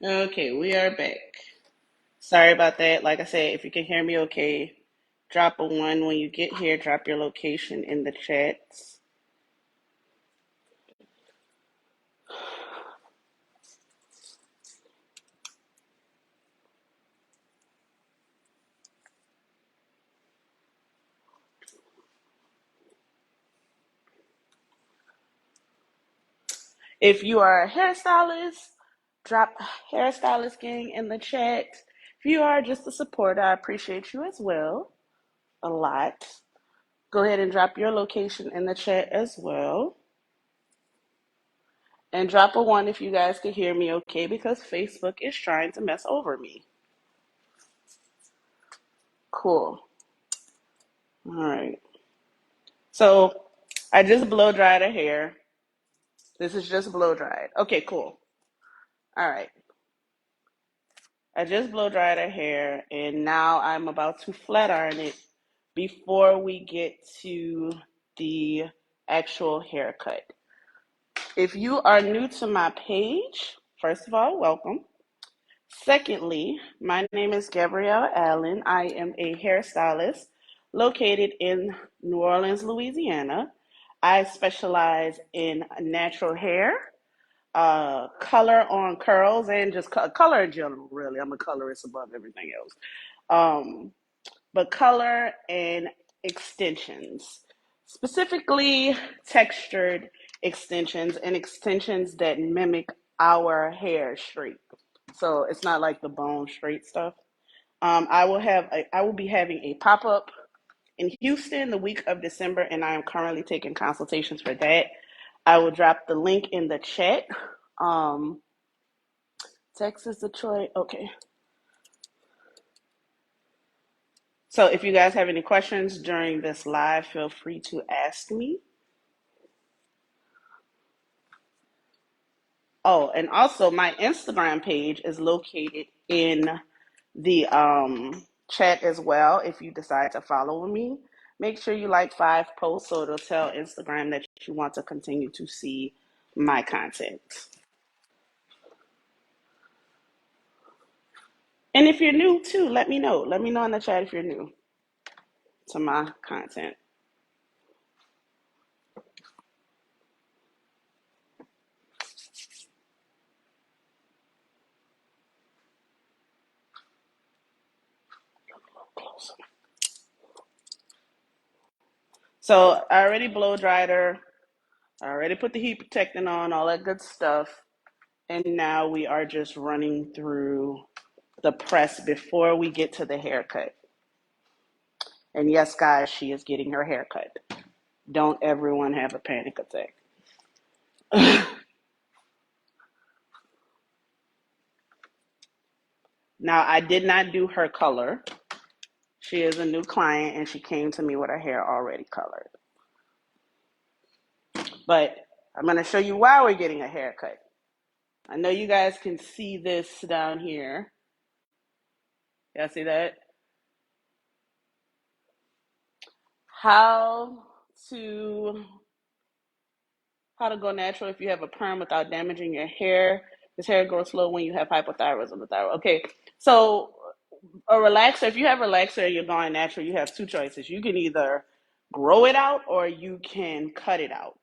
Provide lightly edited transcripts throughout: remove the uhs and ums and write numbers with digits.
Okay, we are back. Sorry about that. Like I said, if you can hear me okay, drop a one when you get here. Drop your location in the chats. If you are a hairstylist, drop hairstylist gang in the chat. If you are just a supporter, I appreciate you as well a lot. Go ahead and drop your location in the chat as well. And drop a one if you guys can hear me okay, because Facebook is trying to mess over me. Cool. All right. So I just blow dried her hair. This is just blow dried. Okay, cool. All right. I just blow dried her hair, and now I'm about to flat iron it before we get to the actual haircut. If you are new to my page, first of all, welcome. Secondly, my name is Gabrielle Allen. I am a hairstylist located in New Orleans, Louisiana. I specialize in natural hair, color on curls, and just color in general, really. I'm a colorist above everything else. Um, but color and extensions, specifically textured extensions and extensions that mimic our hair straight. So it's not like the bone straight stuff. I will be having a pop up in Houston the week of December, and I am currently taking consultations for that. I will drop the link in the chat. Um, Texas, Detroit. Okay. So if you guys have any questions during this live, feel free to ask me. Oh, and also my Instagram page is located in the chat as well. If you decide to follow me, make sure you like 5 posts so it'll tell Instagram that you want to continue to see my content. And if you're new too, let me know. Let me know in the chat if you're new to my content. So I already blow dried her. I already put the heat protectant on, all that good stuff. And now we are just running through the press before we get to the haircut. And yes, guys, she is getting her haircut. Don't everyone have a panic attack. Now, I did not do her color. She is a new client and she came to me with her hair already colored. But I'm going to show you why we're getting a haircut. I know you guys can see this down here. Y'all see that? How to how to go natural if you have a perm without damaging your hair. This hair grows slow when you have hypothyroidism or thyroid. Okay, so a relaxer, if you have relaxer and you're going natural, you have two choices. You can either grow it out or you can cut it out.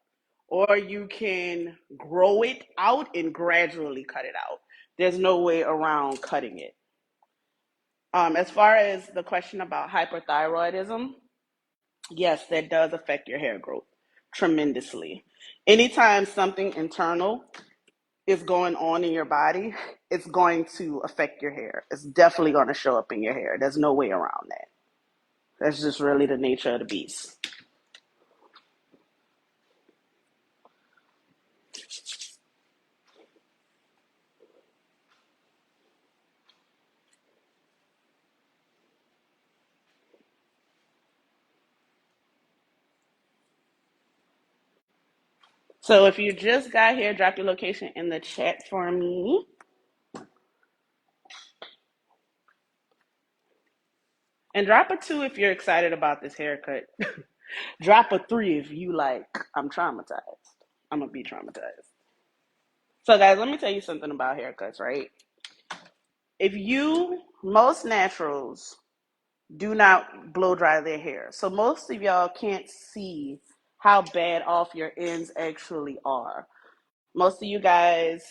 Or you can grow it out and gradually cut it out. There's no way around cutting it. As far as the question about hyperthyroidism, yes, that does affect your hair growth tremendously. Anytime something internal is going on in your body, it's going to affect your hair. It's definitely going to show up in your hair. There's no way around that. That's just really the nature of the beast. So if you just got here, drop your location in the chat for me. And drop a 2 if you're excited about this haircut. Drop a 3 if you like, I'm traumatized. I'm going to be traumatized. So, guys, let me tell you something about haircuts, right? Most naturals do not blow dry their hair. So most of y'all can't see how bad off your ends actually are. Most of you guys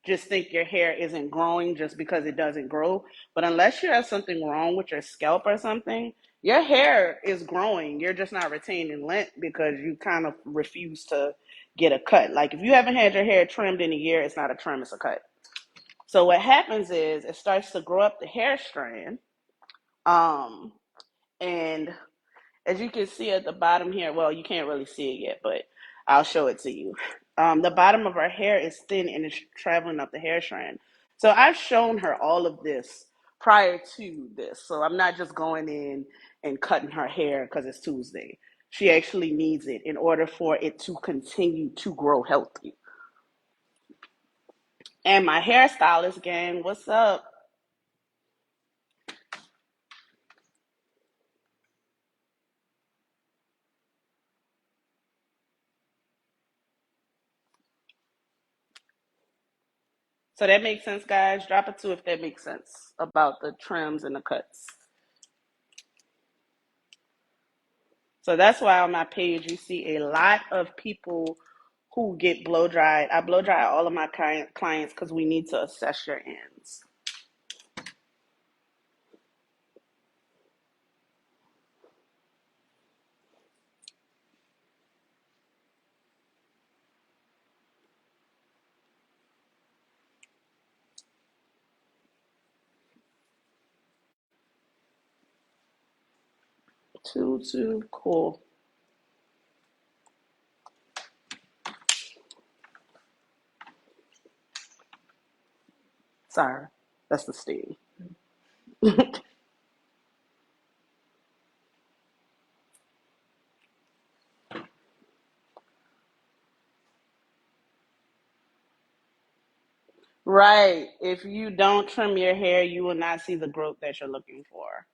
just think your hair isn't growing just because it doesn't grow. But unless you have something wrong with your scalp or something, your hair is growing. You're just not retaining length because you kind of refuse to get a cut. Like if you haven't had your hair trimmed in a year, it's not a trim, it's a cut. So what happens is it starts to grow up the hair strand. Um, and as you can see at the bottom here, well, you can't really see it yet, but I'll show it to you. The bottom of her hair is thin and it's traveling up the hair strand. So I've shown her all of this prior to this. So I'm not just going in and cutting her hair because it's Tuesday. She actually needs it in order for it to continue to grow healthy. And my hairstylist gang, what's up? So that makes sense, guys. Drop a two if that makes sense about the trims and the cuts. So that's why on my page you see a lot of people who get blow dried. I blow dry all of my clients because we need to assess your ends. Too cool. Sorry, that's the steam. Right. If you don't trim your hair, you will not see the growth that you're looking for.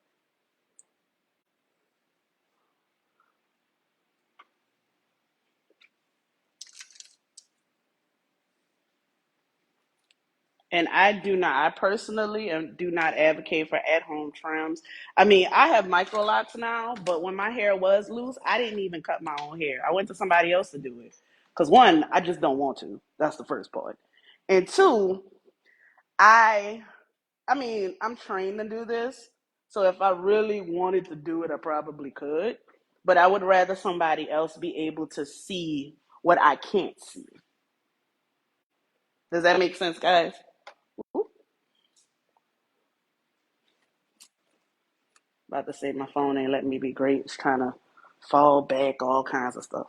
And I personally do not advocate for at home trims. I mean, I have micro locks now, but when my hair was loose, I didn't even cut my own hair. I went to somebody else to do it. Because one, I just don't want to. That's the first part. And two, I I mean, I'm trained to do this. So if I really wanted to do it, I probably could. But I would rather somebody else be able to see what I can't see. Does that make sense, guys? Ooh, about to say my phone ain't letting me be great. It's trying to fall back, all kinds of stuff.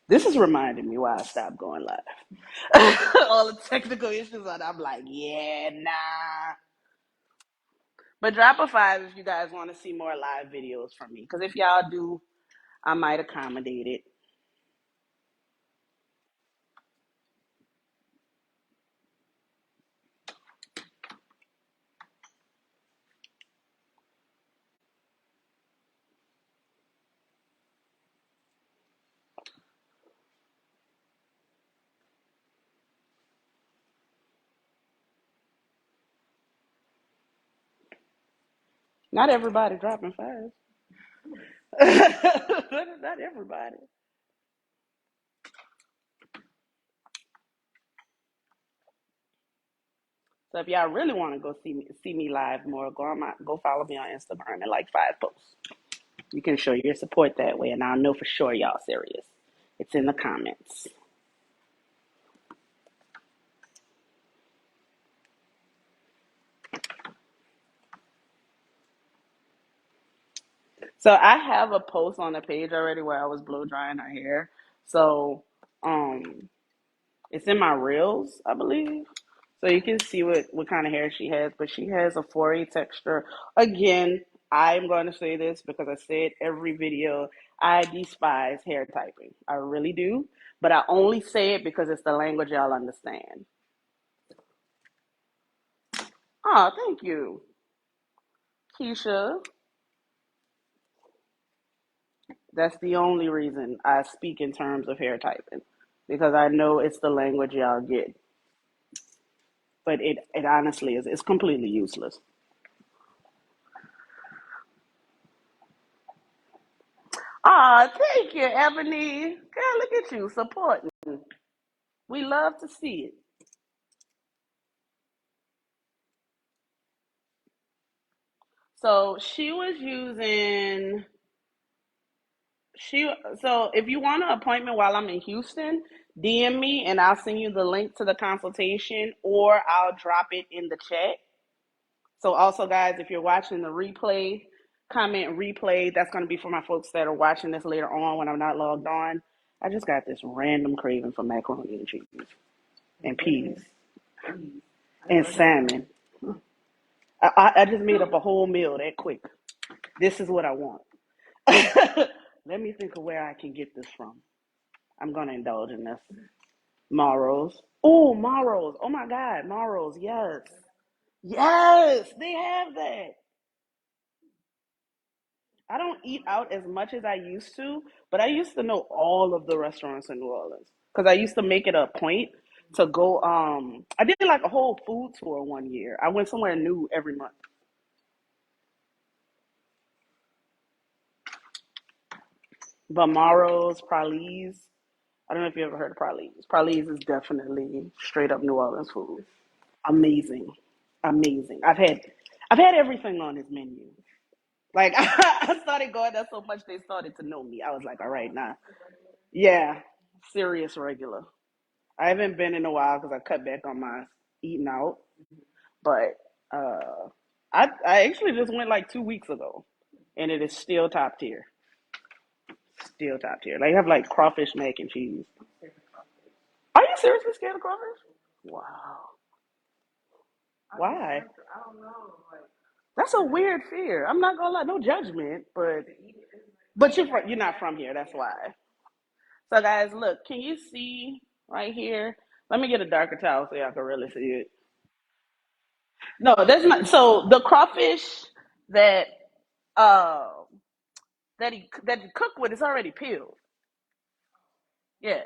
This is reminding me why I stopped going live. All the technical issues, and I'm like, yeah, nah. But drop a five if you guys want to see more live videos from me. Because if y'all do, I might accommodate it. Not everybody dropping fives. Not everybody. So if y'all really want to go see me live more, go follow me on Instagram and like five posts. You can show your support that way, and I'll know for sure y'all serious. It's in the comments. So I have a post on the page already where I was blow drying her hair. So um it's in my reels, I believe. So you can see what kind of hair she has, but she has a 4A texture. Again, I'm going to say this because I say it every video. I despise hair typing. I really do. But I only say it because it's the language y'all understand. Oh, thank you, Keisha. That's the only reason I speak in terms of hair typing because I know it's the language y'all get. but it honestly is. It's completely useless. Ah, thank you, Ebony. Girl, look at you supporting. We love to see it. So she was using she so if you want an appointment while I'm in Houston, DM me and I'll send you the link to the consultation or I'll drop it in the chat. So also guys, if you're watching the replay, comment replay. That's gonna be for my folks that are watching this later on when I'm not logged on. I just got this random craving for macaroni and cheese and peas and salmon. I just made up a whole meal that quick. This is what I want. Let me think of where I can get this from. I'm gonna indulge in this. Maros. Oh, Maros. Oh my God, Maros. Yes, yes, they have that. I don't eat out as much as I used to, but I used to know all of the restaurants in New Orleans because I used to make it a point to go. I did like a whole food tour one year. I went somewhere new every month. But Maros, Pralines. I don't know if you ever heard of Pralines. Pralines is definitely straight up New Orleans food. Amazing, amazing. I've had everything on his menu. Like I started going there so much they started to know me. I was like, all right, nah, yeah, serious regular. I haven't been in a while because I cut back on my eating out, but I actually just went like 2 weeks ago, and it is still top tier. Still top tier. They have like crawfish mac and cheese. Are you seriously scared of crawfish? Wow. Why? That's a weird fear. I'm not gonna lie, no judgment, but you're not from here. That's why. So guys, look, can you see right here? Let me get a darker towel so y'all can really see it. No, that's not. So the crawfish that uh that you cook with is already peeled. Yeah.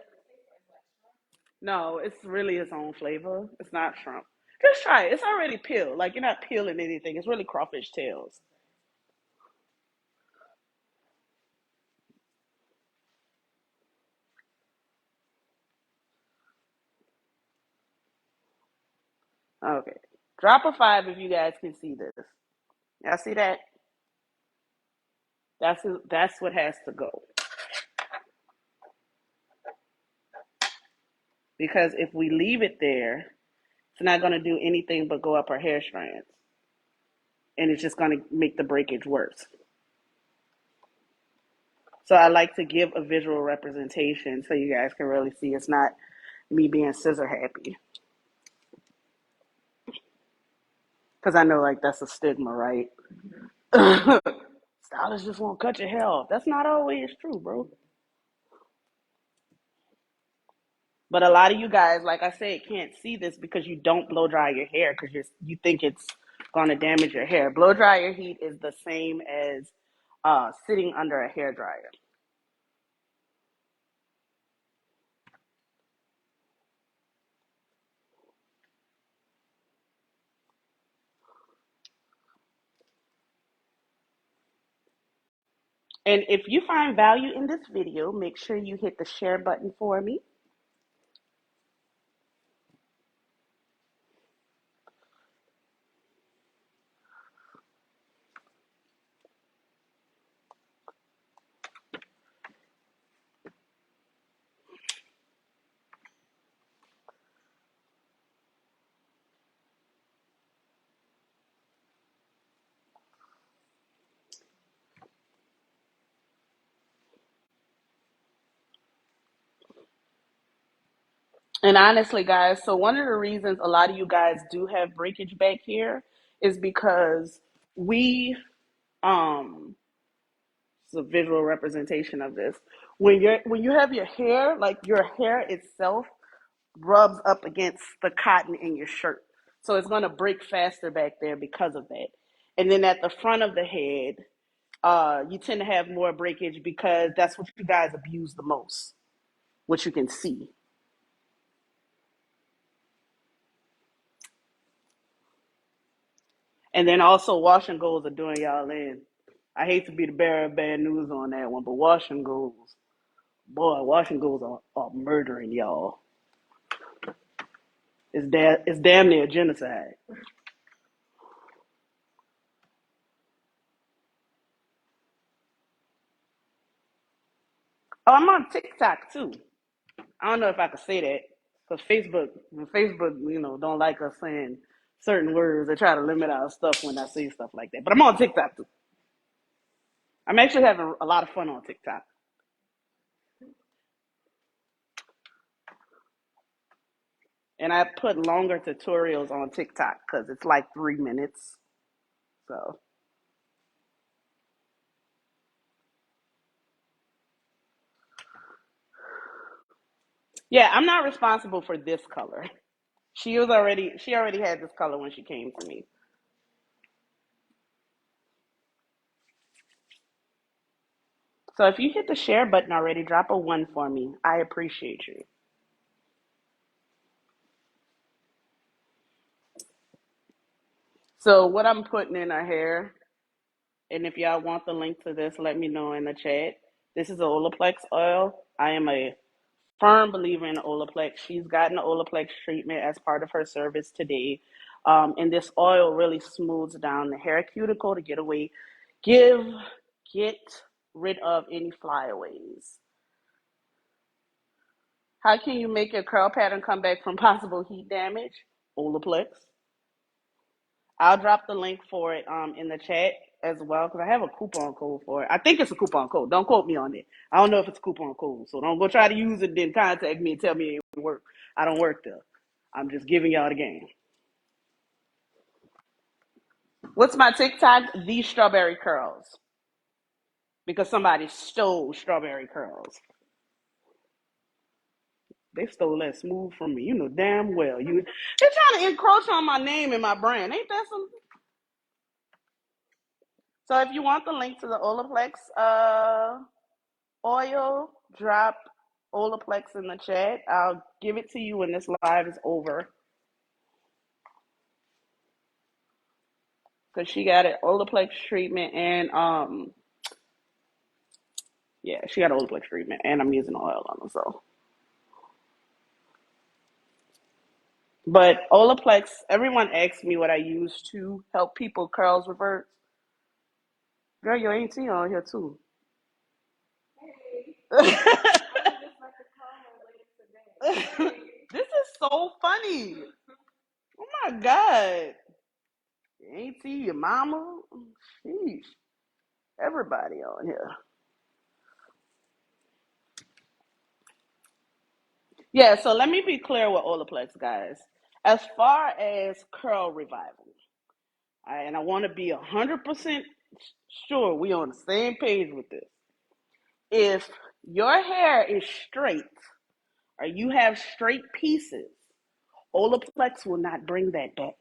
No, it's really its own flavor. It's not shrimp. Just try it. It's already peeled. Like you're not peeling anything. It's really crawfish tails. Okay. Drop a 5 if you guys can see this. Y'all see that? That's what has to go. Because if we leave it there, it's not going to do anything but go up our hair strands. And it's just going to make the breakage worse. So I like to give a visual representation so you guys can really see it's not me being scissor happy. Because I know like that's a stigma, right? Stylists just won't cut your hair off. That's not always true, bro. But a lot of you guys, like I said, can't see this because you don't blow dry your hair because you think it's going to damage your hair. Blow dryer heat is the same as sitting under a hair dryer. And if you find value in this video, make sure you hit the share button for me. And honestly, guys, so one of the reasons a lot of you guys do have breakage back here is because we, it's a visual representation of this. When you have your hair, like your hair itself rubs up against the cotton in your shirt. So it's gonna break faster back there because of that. And then at the front of the head, you tend to have more breakage because that's what you guys abuse the most, what you can see. And then also wash and goes are doing y'all in. I hate to be the bearer of bad news on that one, but wash and goes, boy, wash and goes are murdering y'all. It's damn near genocide. Oh, I'm on TikTok too. I don't know if I could say that because Facebook, don't like us saying certain words. They try to limit our stuff when I say stuff like that. But I'm on TikTok too. I'm actually having a lot of fun on TikTok, and I put longer tutorials on TikTok because it's like 3 minutes. So yeah, I'm not responsible for this color. She already had this color when she came to me. So if you hit the share button already, drop a one for me. I appreciate you. So what I'm putting in her hair, and if y'all want the link to this, let me know in the chat. This is a Olaplex oil. I am a firm believer in Olaplex. She's gotten the Olaplex treatment as part of her service today. And this oil really smooths down the hair cuticle to give, get rid of any flyaways. How can you make your curl pattern come back from possible heat damage? Olaplex. I'll drop the link for it in the chat as well because I have a coupon code for it. I think it's a coupon code. Don't quote me on it. I don't know if it's a coupon code, so don't go try to use it. Then contact me and tell me it work. I don't work there. I'm just giving y'all the game. What's my TikTok? These strawberry curls because somebody stole strawberry curls. They stole that smooth from me. You know damn well. They're trying to encroach on my name and my brand. Ain't that some? So if you want the link to the Olaplex oil, drop Olaplex in the chat. I'll give it to you when this live is over. Cause she got an Olaplex treatment and yeah, she got an Olaplex treatment and I'm using oil on her. So, but Olaplex, everyone asks me what I use to help people curls revert. Girl, your auntie on here too. This is so funny. Oh my god. Your auntie, your mama. Sheesh. Everybody on here. Yeah, so let me be clear with Olaplex, guys. As far as curl revival, and I want to be 100% sure we on the same page with this. If your hair is straight or you have straight pieces, Olaplex will not bring that back.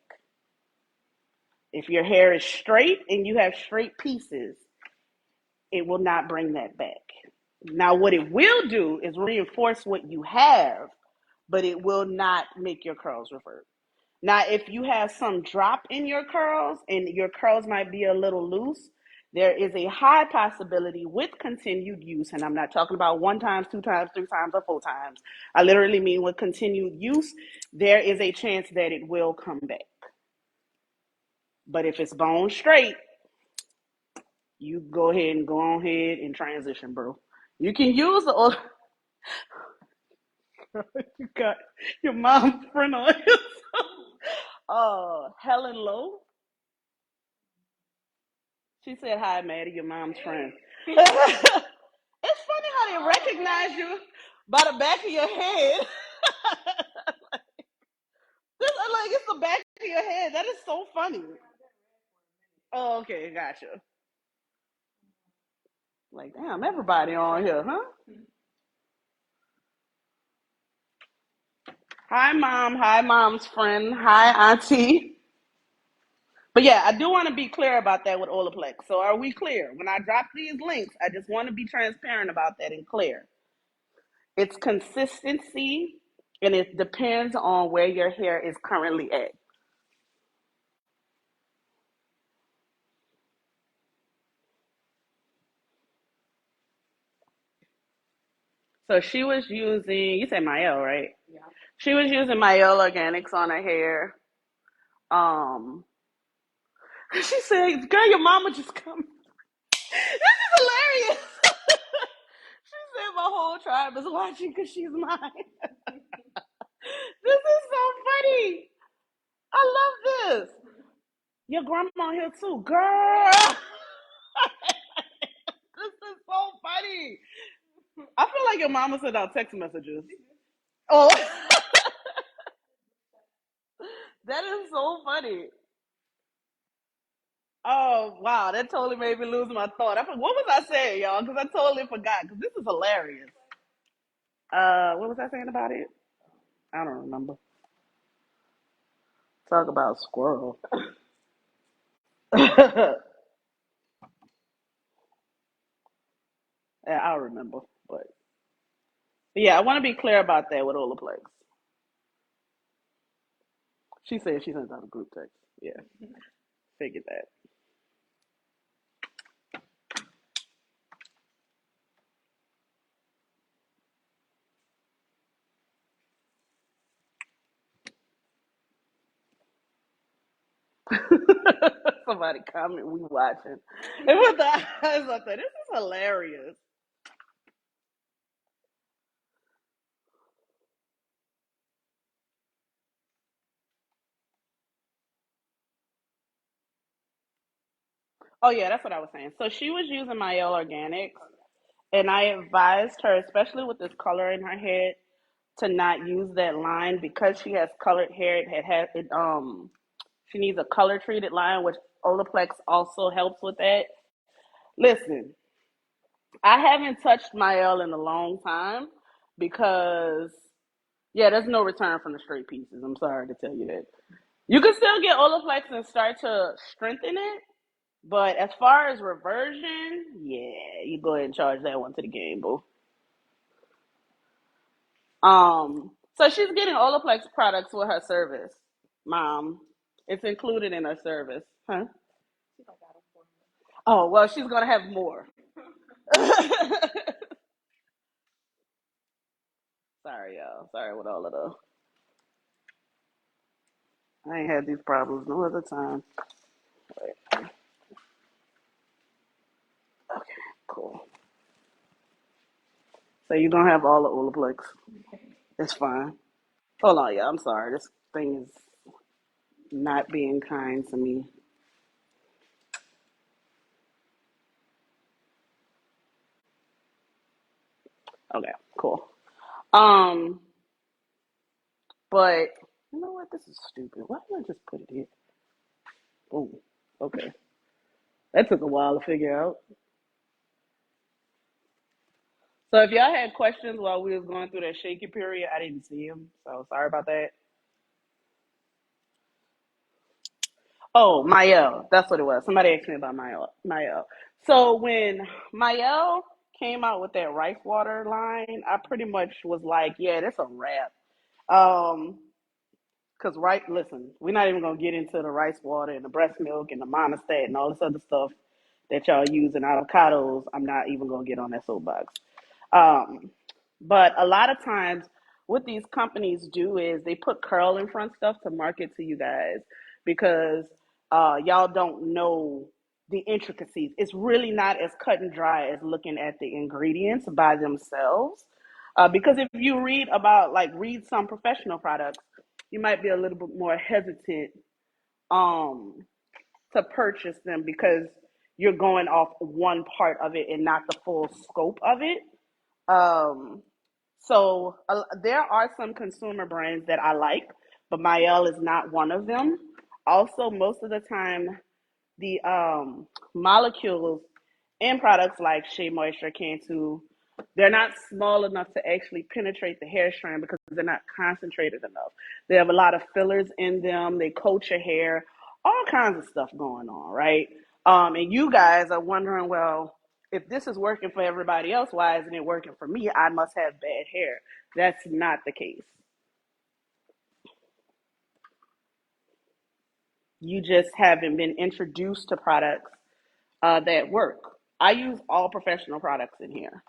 If your hair is straight and you have straight pieces, it will not bring that back. Now, what it will do is reinforce what you have, but it will not make your curls revert. Now, if you have some drop in your curls and your curls might be a little loose, there is a high possibility with continued use, and I'm not talking about one time, two times, three times, or four times. I literally mean with continued use, there is a chance that it will come back. But if it's bone straight, you go on ahead and transition, bro. You can use the old. You got your mom's friend on here. Helen Lowe. She said, "Hi, Maddie, your mom's friend." It's funny how they recognize you by the back of your head. Like it's the back of your head. That is so funny. Oh, okay, gotcha. Like, damn, everybody on here, huh? Hi, mom. Hi, mom's friend. Hi, auntie. But yeah, I do want to be clear about that with Olaplex. So are we clear? When I drop these links, I just want to be transparent about that and clear. It's consistency and it depends on where your hair is currently at. So she was using, you said Mael, right? She was using Mael Organics on her hair. Um, she said, "Girl, your mama just come." This is hilarious. She said, "My whole tribe is watching because she's mine." This is so funny. I love this. Your grandma here too, girl. This is so funny. I feel like your mama sent out text messages. Oh, that is so funny. Oh wow, that totally made me lose my thought. What was I saying, y'all? Because I totally forgot. Because this is hilarious. What was I saying about it? I don't remember. Talk about squirrel. Yeah, I'll remember. But yeah, I want to be clear about that with Olaplex. She said she sent out a group text. Yeah, figured that. Somebody comment we watching. And with the eyes up there, this is hilarious. Oh yeah, that's what I was saying. So she was using Mael Organics, and I advised her, especially with this color in her head, to not use that line because she has colored hair. She needs a color treated line, which Olaplex also helps with that. Listen, I haven't touched Mael in a long time because yeah, there's no return from the straight pieces. I'm sorry to tell you that. You can still get Olaplex and start to strengthen it, but as far as reversion, yeah, you go ahead and charge that one to the game, boo. So she's getting Olaplex products with her service, mom. It's included in her service, huh? Oh well, she's gonna have more. Sorry, y'all. Sorry with all of the. I ain't had these problems no other time. Wait. Okay, cool. So you don't have all the Olaplex. It's fine. Hold on, y'all. I'm sorry. This thing is not being kind to me. Okay, cool. Um, but you know what? This is stupid. Why did I just put it here? Boom. Okay. That took a while to figure out. So if y'all had questions while we was going through that shaky period, I didn't see them. So sorry about that. Oh, Mael. That's what it was. Somebody asked me about Mael. So when Mael came out with that rice water line, I pretty much was like, yeah, that's a wrap. Um, Cause right, listen, we're not even gonna get into the rice water and the breast milk and the monostat and all this other stuff that y'all use in avocados. I'm not even gonna get on that soapbox. Um, but a lot of times, what these companies do is they put curl in front stuff to market to you guys because y'all don't know the intricacies. It's really not as cut and dry as looking at the ingredients by themselves. Because if you read some professional products, you might be a little bit more hesitant um, to purchase them because you're going off one part of it and not the full scope of it. Um, so there are some consumer brands that I like, but Mael is not one of them. Also, most of the time, the molecules in products like Shea Moisture, Cantu, they're not small enough to actually penetrate the hair strand because they're not concentrated enough. They have a lot of fillers in them. They coat your hair, all kinds of stuff going on, right? And you guys are wondering, well, if this is working for everybody else, why isn't it working for me? I must have bad hair. That's not the case. You just haven't been introduced to products that work. I use all professional products in here.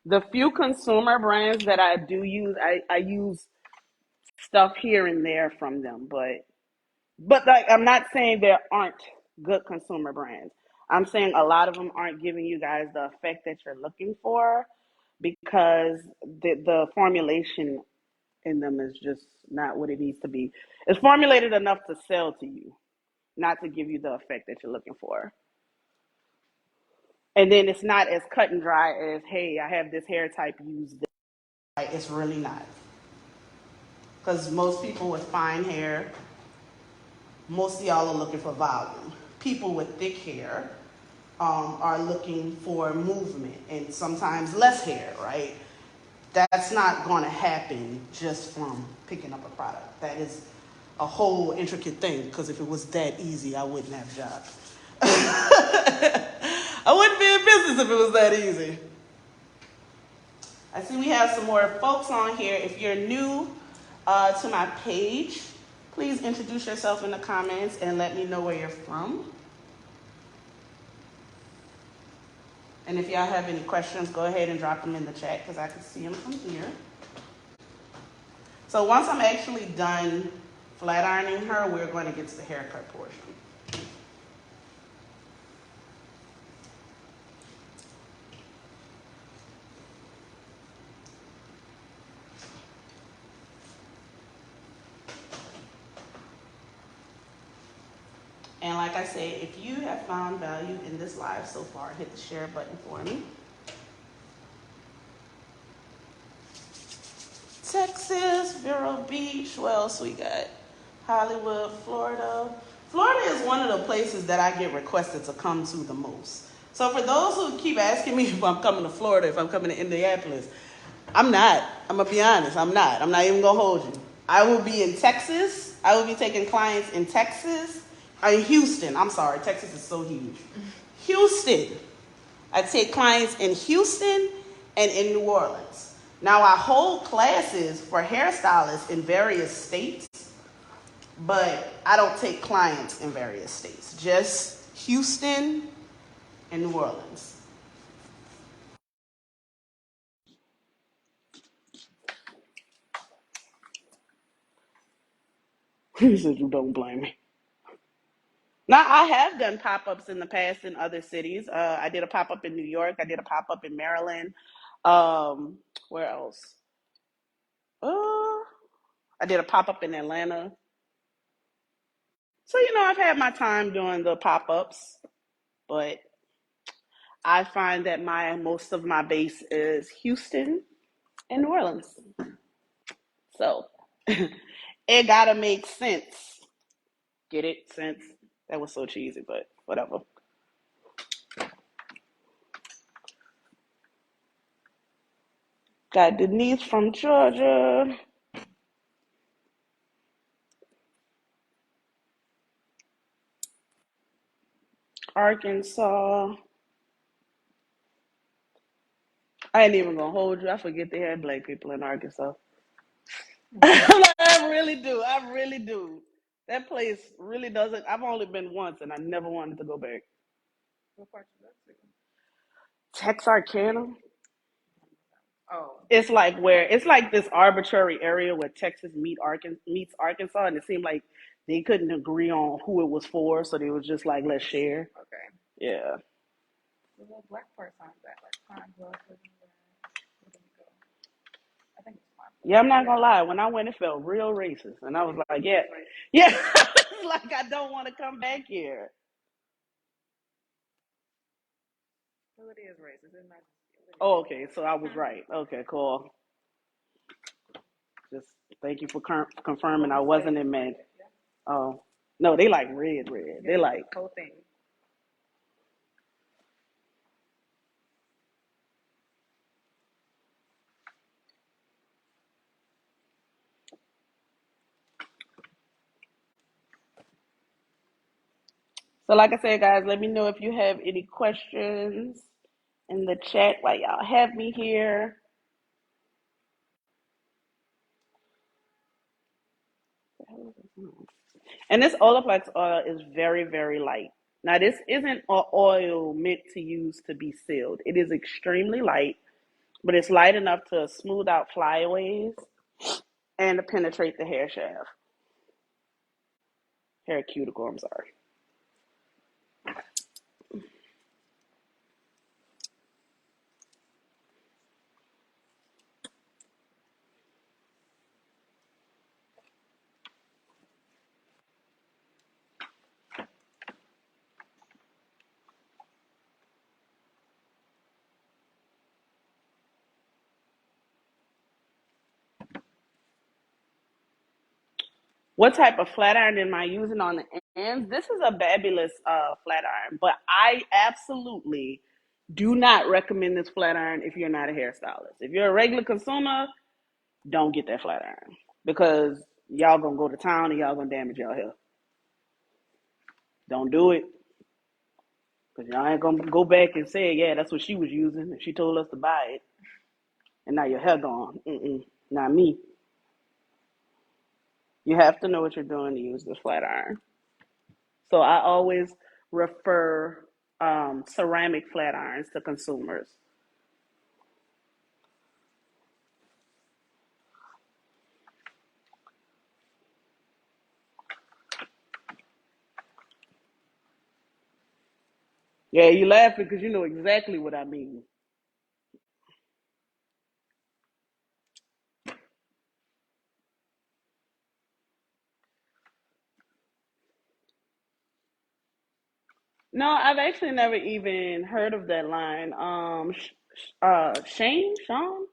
The few consumer brands that I do use, I use stuff here and there from them, but like I'm not saying there aren't good consumer brands. I'm saying a lot of them aren't giving you guys the effect that you're looking for because the formulation in them is just not what it needs to be. It's formulated enough to sell to you, not to give you the effect that you're looking for. And then it's not as cut and dry as, hey, I have this hair type, use this. Like, it's really not. Because most people with fine hair, most of y'all are looking for volume. People with thick hair are looking for movement and sometimes less hair, right? That's not going to happen just from picking up a product. That is a whole intricate thing because if it was that easy, I wouldn't have a job. I wouldn't be in business if it was that easy. I see we have some more folks on here. If you're new to my page, please introduce yourself in the comments and let me know where you're from. And if y'all have any questions, go ahead and drop them in the chat because I can see them from here. So once I'm actually done flat ironing her, we're going to get to the haircut portion. And like I said, if you have found value in this live so far, hit the share button for me. Texas, Vero Beach, what else we got? Hollywood, Florida. Florida is one of the places that I get requested to come to the most. So for those who keep asking me if I'm coming to Florida, if I'm coming to Indianapolis, I'm not. I'm going to be honest, I'm not. I'm not even going to hold you. I will be in Texas. I will be taking clients in Texas. Houston. I'm sorry, Texas is so huge. Houston. I take clients in Houston and in New Orleans. Now, I hold classes for hairstylists in various states, but I don't take clients in various states. Just Houston and New Orleans. He said you don't blame me. Now, I have done pop-ups in the past in other cities. I did a pop-up in New York. I did a pop-up in Maryland. Where else? I did a pop-up in Atlanta. So, I've had my time doing the pop-ups, but I find that most of my base is Houston and New Orleans. So, it gotta make sense. Get it? Sense? That was so cheesy, but whatever. Got Denise from Georgia. Arkansas. I ain't even gonna hold you. I forget they had black people in Arkansas. I really do. I really do. That place really doesn't. I've only been once, and I never wanted to go back. What part you go to? Texarkana. Oh, It's like this arbitrary area where Texas meets Arkansas, and it seemed like they couldn't agree on who it was for, so they was just like, let's share. okay. Yeah. The little black part sounds that like Pine Bluff. Where did we go? I think it's Pine Bluff. Yeah, I'm not gonna lie. When I went, it felt real racist, and I was like, yeah, yeah, like I don't want to come back here. Well, it is racist. It's not. Oh, okay, so I was right. Okay, cool. Just thank you for confirming I wasn't in med. Oh, no, they like red, red. They like the whole thing. so. Like I said, guys, let me know if you have any questions in the chat while y'all have me here. And this Olaplex oil is very, very light. Now, this isn't an oil meant to use to be sealed. It is extremely light. but it's light enough to smooth out flyaways and to penetrate the hair shaft. Hair cuticle, I'm sorry. What type of flat iron am I using on the ends? This is a Babulous flat iron, but I absolutely do not recommend this flat iron if you're not a hairstylist. If you're a regular consumer, don't get that flat iron because y'all gonna go to town and y'all gonna damage y'all hair. Don't do it because y'all ain't gonna go back and say, yeah, that's what she was using and she told us to buy it, and now your hair gone. Not me. You have to know what you're doing to use this flat iron. So I always refer ceramic flat irons to consumers. Yeah, you laughing because you know exactly what I mean. No, I've actually never even heard of that line. Shane, Sean.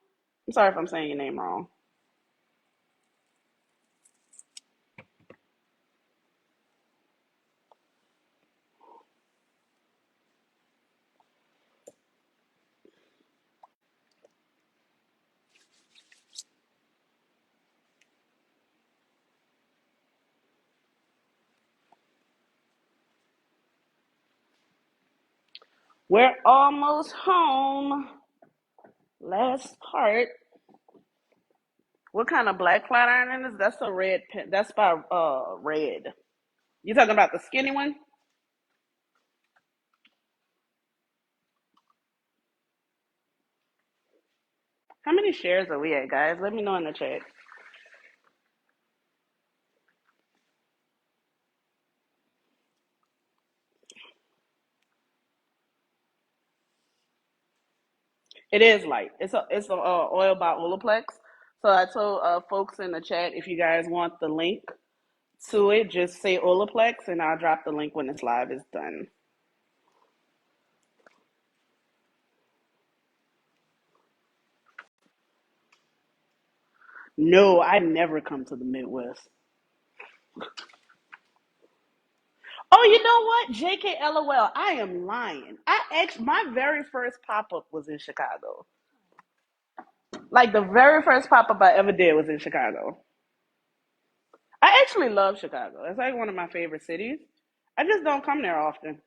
I'm sorry if I'm saying your name wrong. We're almost home. Last part. What kind of black flat iron is? That's a red pen. That's by red. You talking about the skinny one? How many shares are we at, guys? Let me know in the chat. It is light. It's a oil by Olaplex. So I told folks in the chat if you guys want the link to it, just say Olaplex and I'll drop the link when this live is done. No, I never come to the Midwest. Oh, you know what? JK LOL. I am lying. My very first pop up was in Chicago. Like the very first pop up I ever did was in Chicago. I actually love Chicago. It's like one of my favorite cities. I just don't come there often.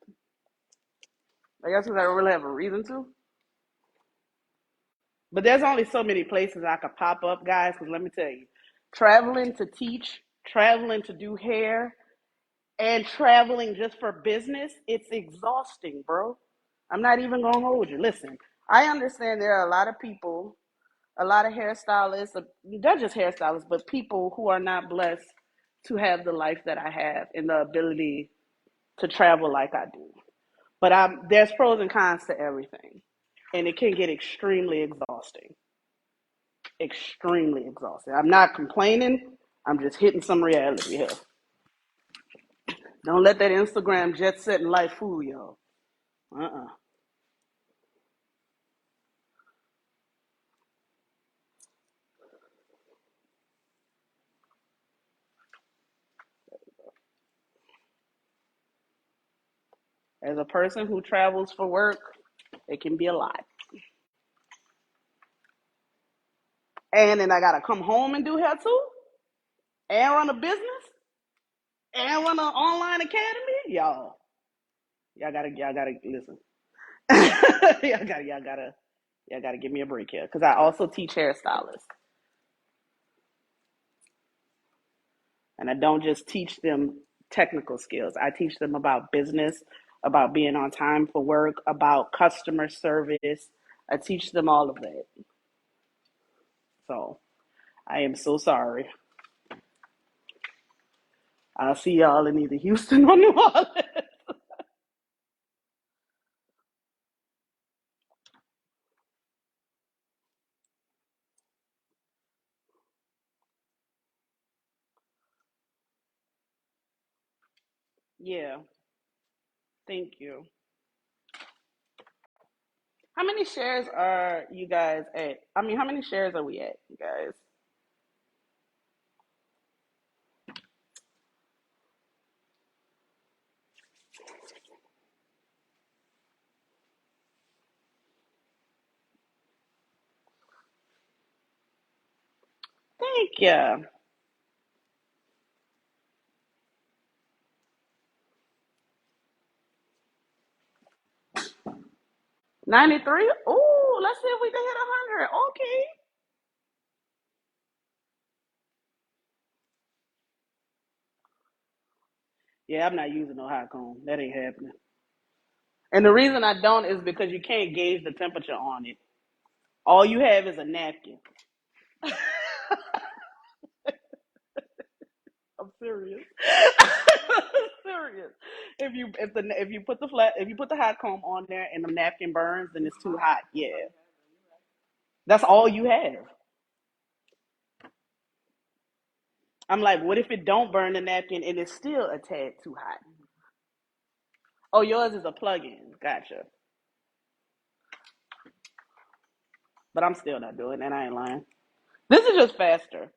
I guess because I don't really have a reason to. But there's only so many places I could pop up, guys. Because let me tell you, traveling to teach, traveling to do hair, and traveling just for business, it's exhausting, bro. I'm not even gonna hold you. Listen, I understand there are a lot of people, a lot of hairstylists, not just hairstylists, but people who are not blessed to have the life that I have and the ability to travel like I do. But there's pros and cons to everything, and it can get extremely exhausting. Extremely exhausting. I'm not complaining. I'm just hitting some reality here. Don't let that Instagram jet setting life fool y'all. Uh-uh. As a person who travels for work, it can be a lot. And then I gotta come home and do hair too, and run a business, and run an online academy. Y'all gotta listen. Y'all gotta give me a break here because I also teach hairstylists, and I don't just teach them technical skills. I teach them about business, about being on time for work, about customer service. I teach them all of that. So I am so sorry. I'll see y'all in either Houston or New Orleans. Yeah, thank you. How many shares are you guys at? I mean, how many shares are we at, you guys? Thank you. 93? Ooh, let's see if we can hit 100. Okay. Yeah, I'm not using no hot comb. That ain't happening. And the reason I don't is because you can't gauge the temperature on it. All you have is a napkin. I'm serious. I'm serious. If you put the hot comb on there and the napkin burns, then it's too hot. Yeah. That's all you have. I'm like, what if it don't burn the napkin and it's still a tad too hot? Oh, yours is a plug-in. Gotcha. But I'm still not doing that. I ain't lying. This is just faster.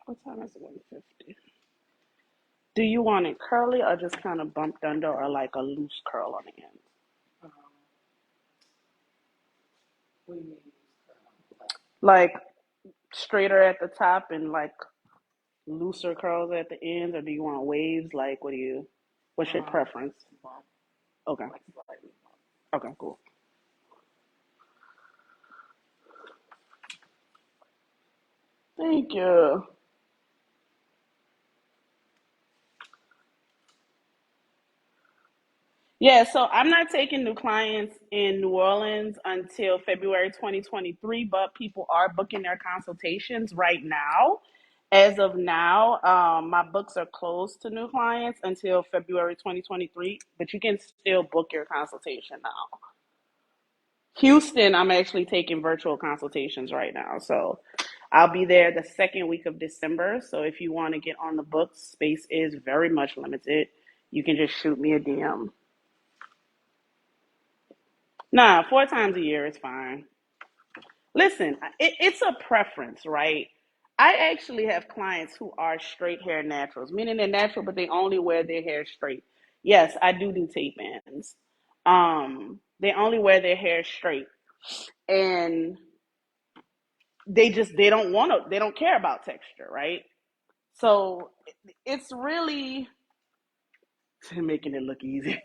What time is it? 1:50. Do you want it curly or just kind of bumped under or like a loose curl on the end? Like straighter at the top and like looser curls at the ends, or do you want waves? Like, what's your preference? Okay. Okay, cool. Thank you. Yeah, so I'm not taking new clients in New Orleans until February 2023, but people are booking their consultations right now. As of now, my books are closed to new clients until February 2023, but you can still book your consultation now. Houston, I'm actually taking virtual consultations right now. So I'll be there the second week of December. So if you want to get on the books, space is very much limited. You can just shoot me a DM. Nah, 4 times a year is fine. Listen, it's a preference, right? I actually have clients who are straight hair naturals, meaning they're natural, but they only wear their hair straight. Yes, I do tape ends. They only wear their hair straight, and they don't care about texture, right? So it's really making it look easy.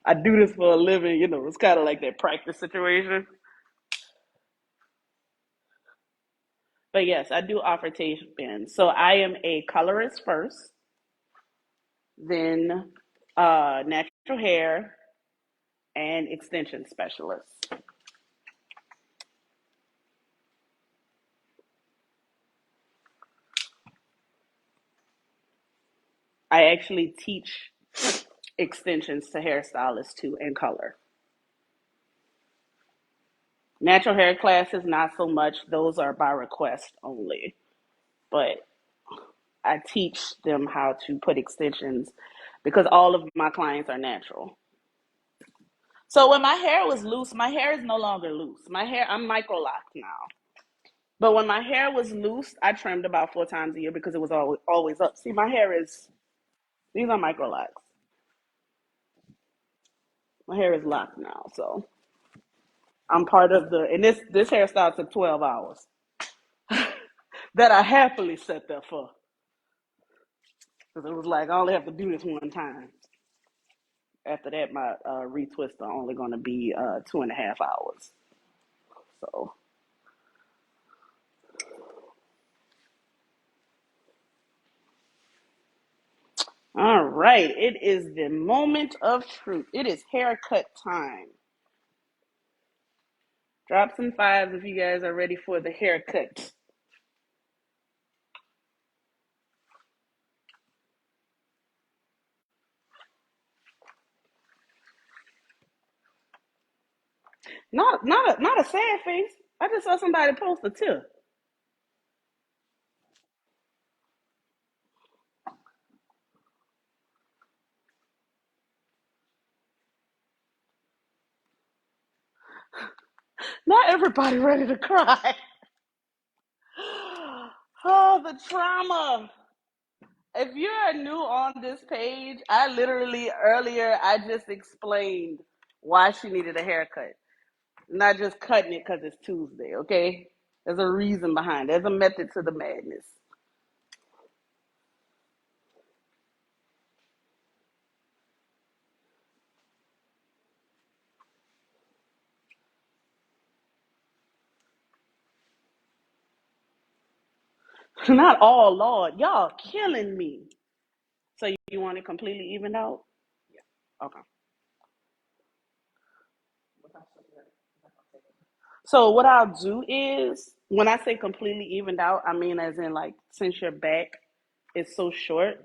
I do this for a living, it's kind of like that practice situation. But yes, I do offer tape ends. So I am a colorist first, then natural hair and extension specialist. I actually teach extensions to hairstylists too and color. Natural hair classes, not so much. Those are by request only. But I teach them how to put extensions because all of my clients are natural. So when my hair was loose, my hair is no longer loose. My hair, I'm micro locked now. But when my hair was loose, I trimmed about 4 times a year because it was always up. See, my hair is, these are micro locks. My hair is locked now. So I'm part of the, and this hairstyle took 12 hours that I happily sat there for. Because it was like, I only have to do this one time. After that, my retwists are only going to be 2.5 hours. So, all right. It is the moment of truth. It is haircut time. Drop some fives if you guys are ready for the haircut. Not a sad face. I just saw somebody post a tip. Not everybody ready to cry. Oh, the trauma. If you're new on this page, I literally earlier I just explained why she needed a haircut. Not just cutting it because it's Tuesday, okay? There's a reason behind it. There's a method to the madness. Not all, Lord. Y'all killing me. So you want it completely evened out? Okay. So what I'll do is when I say completely evened out, I mean as in like since your back is so short,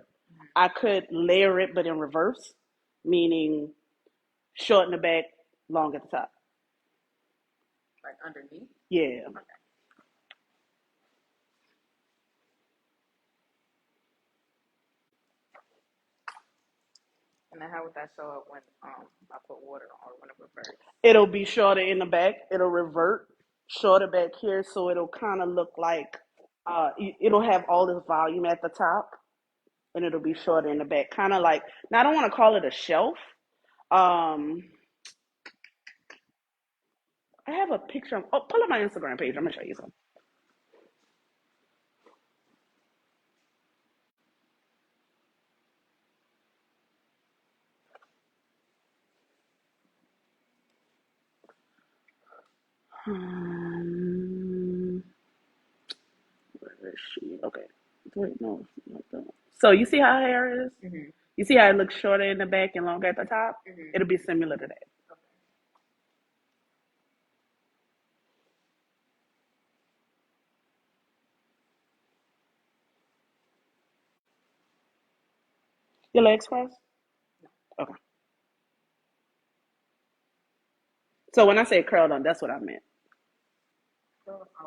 I could layer it but in reverse, meaning short in the back, long at the top. Like underneath? Yeah. Okay. And then how would that show up when I put water on or when it reverts? It'll be shorter in the back. It'll revert shorter back here, so it'll kind of look like it'll have all this volume at the top, and it'll be shorter in the back, kind of like. Now I don't want to call it a shelf. Um, I have a picture. Oh, pull up my Instagram page. I'm gonna show you something. Where is she? Okay. Wait, no, not that. So you see how her hair is? Mm-hmm. You see how it looks shorter in the back and longer at the top? Mm-hmm. It'll be similar to that. Okay. Your legs crossed? Okay. So when I say curled on, that's what I meant. So I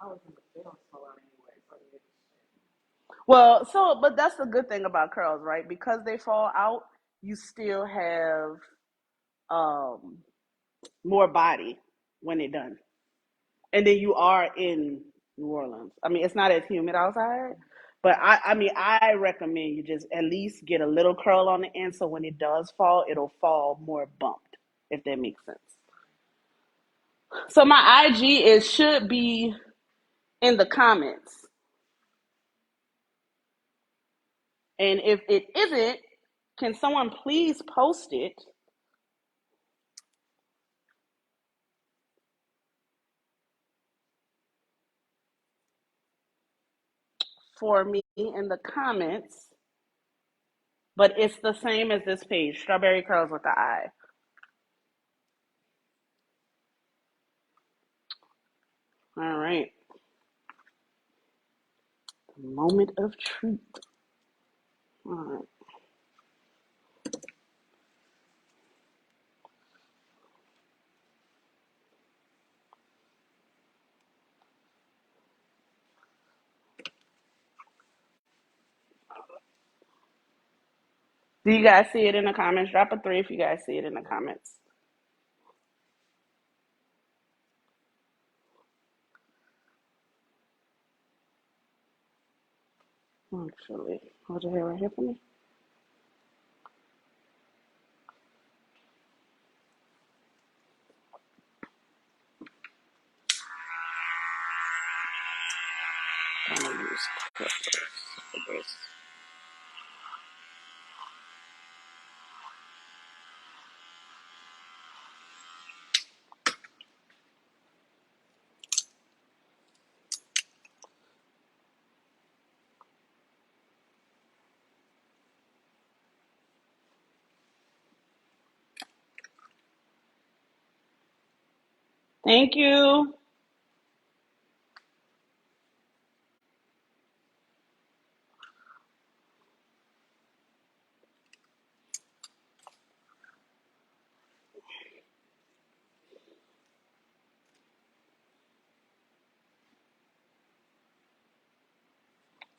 was in the middle so out anyway, so Well, so but that's the good thing about curls, right? Because they fall out, you still have um more body when they're done. And then you are in New Orleans. I mean, it's not as humid outside, but I mean, I recommend you just at least get a little curl on the end so when it does fall, it'll fall more bumped, if that makes sense. So my IG is should be in the comments. And if it isn't, can someone please post it for me in the comments? But it's the same as this page, Strawberry Curls with the I. All right. Moment of truth. All right. Do you guys see it in the comments? Drop a 3 if you guys see it in the comments. Actually, hold your hair right here for me. I'm gonna use clippers for this. Thank you.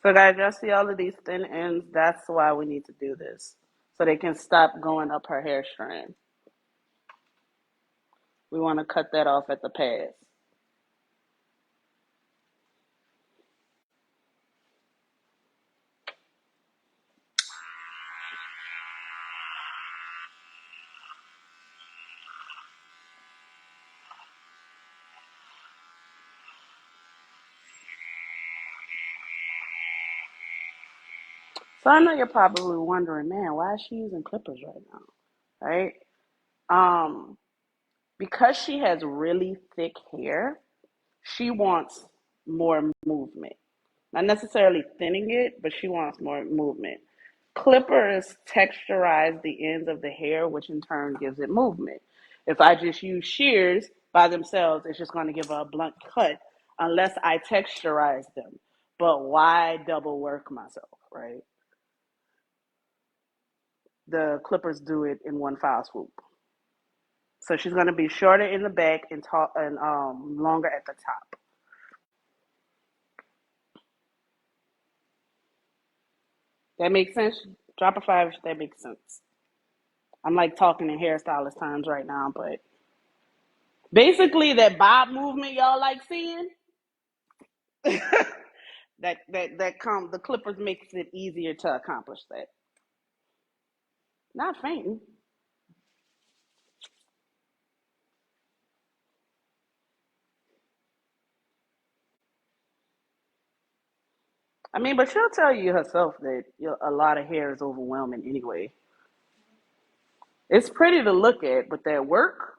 So guys, y'all see all of these thin ends? That's why we need to do this. So they can stop going up her hair strand. We want to cut that off at the pads. So I know you're probably wondering, man, why is she using clippers right now? Right? Um, because she has really thick hair, she wants more movement. Not necessarily thinning it, but she wants more movement. Clippers texturize the ends of the hair, which in turn gives it movement. If I just use shears by themselves, it's just going to give a blunt cut unless I texturize them. But why double work myself, right? The clippers do it in one foul swoop. So she's going to be shorter in the back and tall and longer at the top. That makes sense. Drop a 5 if that makes sense. I'm like talking in hairstylist terms right now, but basically that bob movement y'all like seeing, the clippers makes it easier to accomplish that. Not fainting. I mean, but she'll tell you herself that a lot of hair is overwhelming anyway. It's pretty to look at, but that work,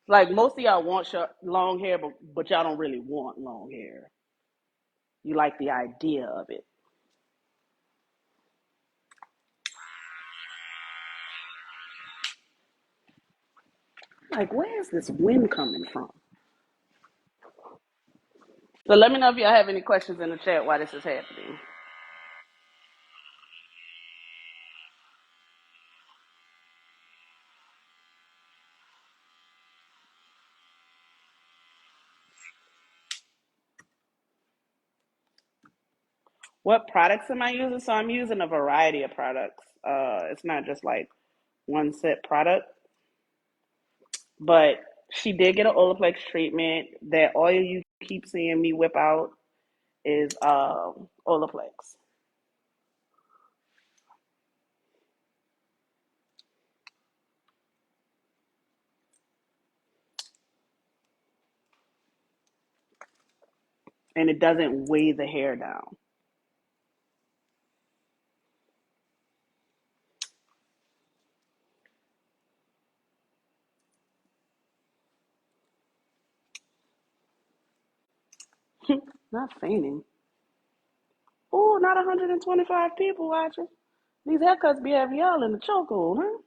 like most of y'all want long hair, but y'all don't really want long hair. You like the idea of it. Like, where is this wind coming from? So let me know if y'all have any questions in the chat while this is happening. What products am I using? So I'm using a variety of products. It's not just like one set product, but she did get an Olaplex treatment. That oil you keep seeing me whip out is Olaplex. And it doesn't weigh the hair down. Not fainting. Oh, not 125 people watching. These haircuts be having y'all in the chokehold, huh?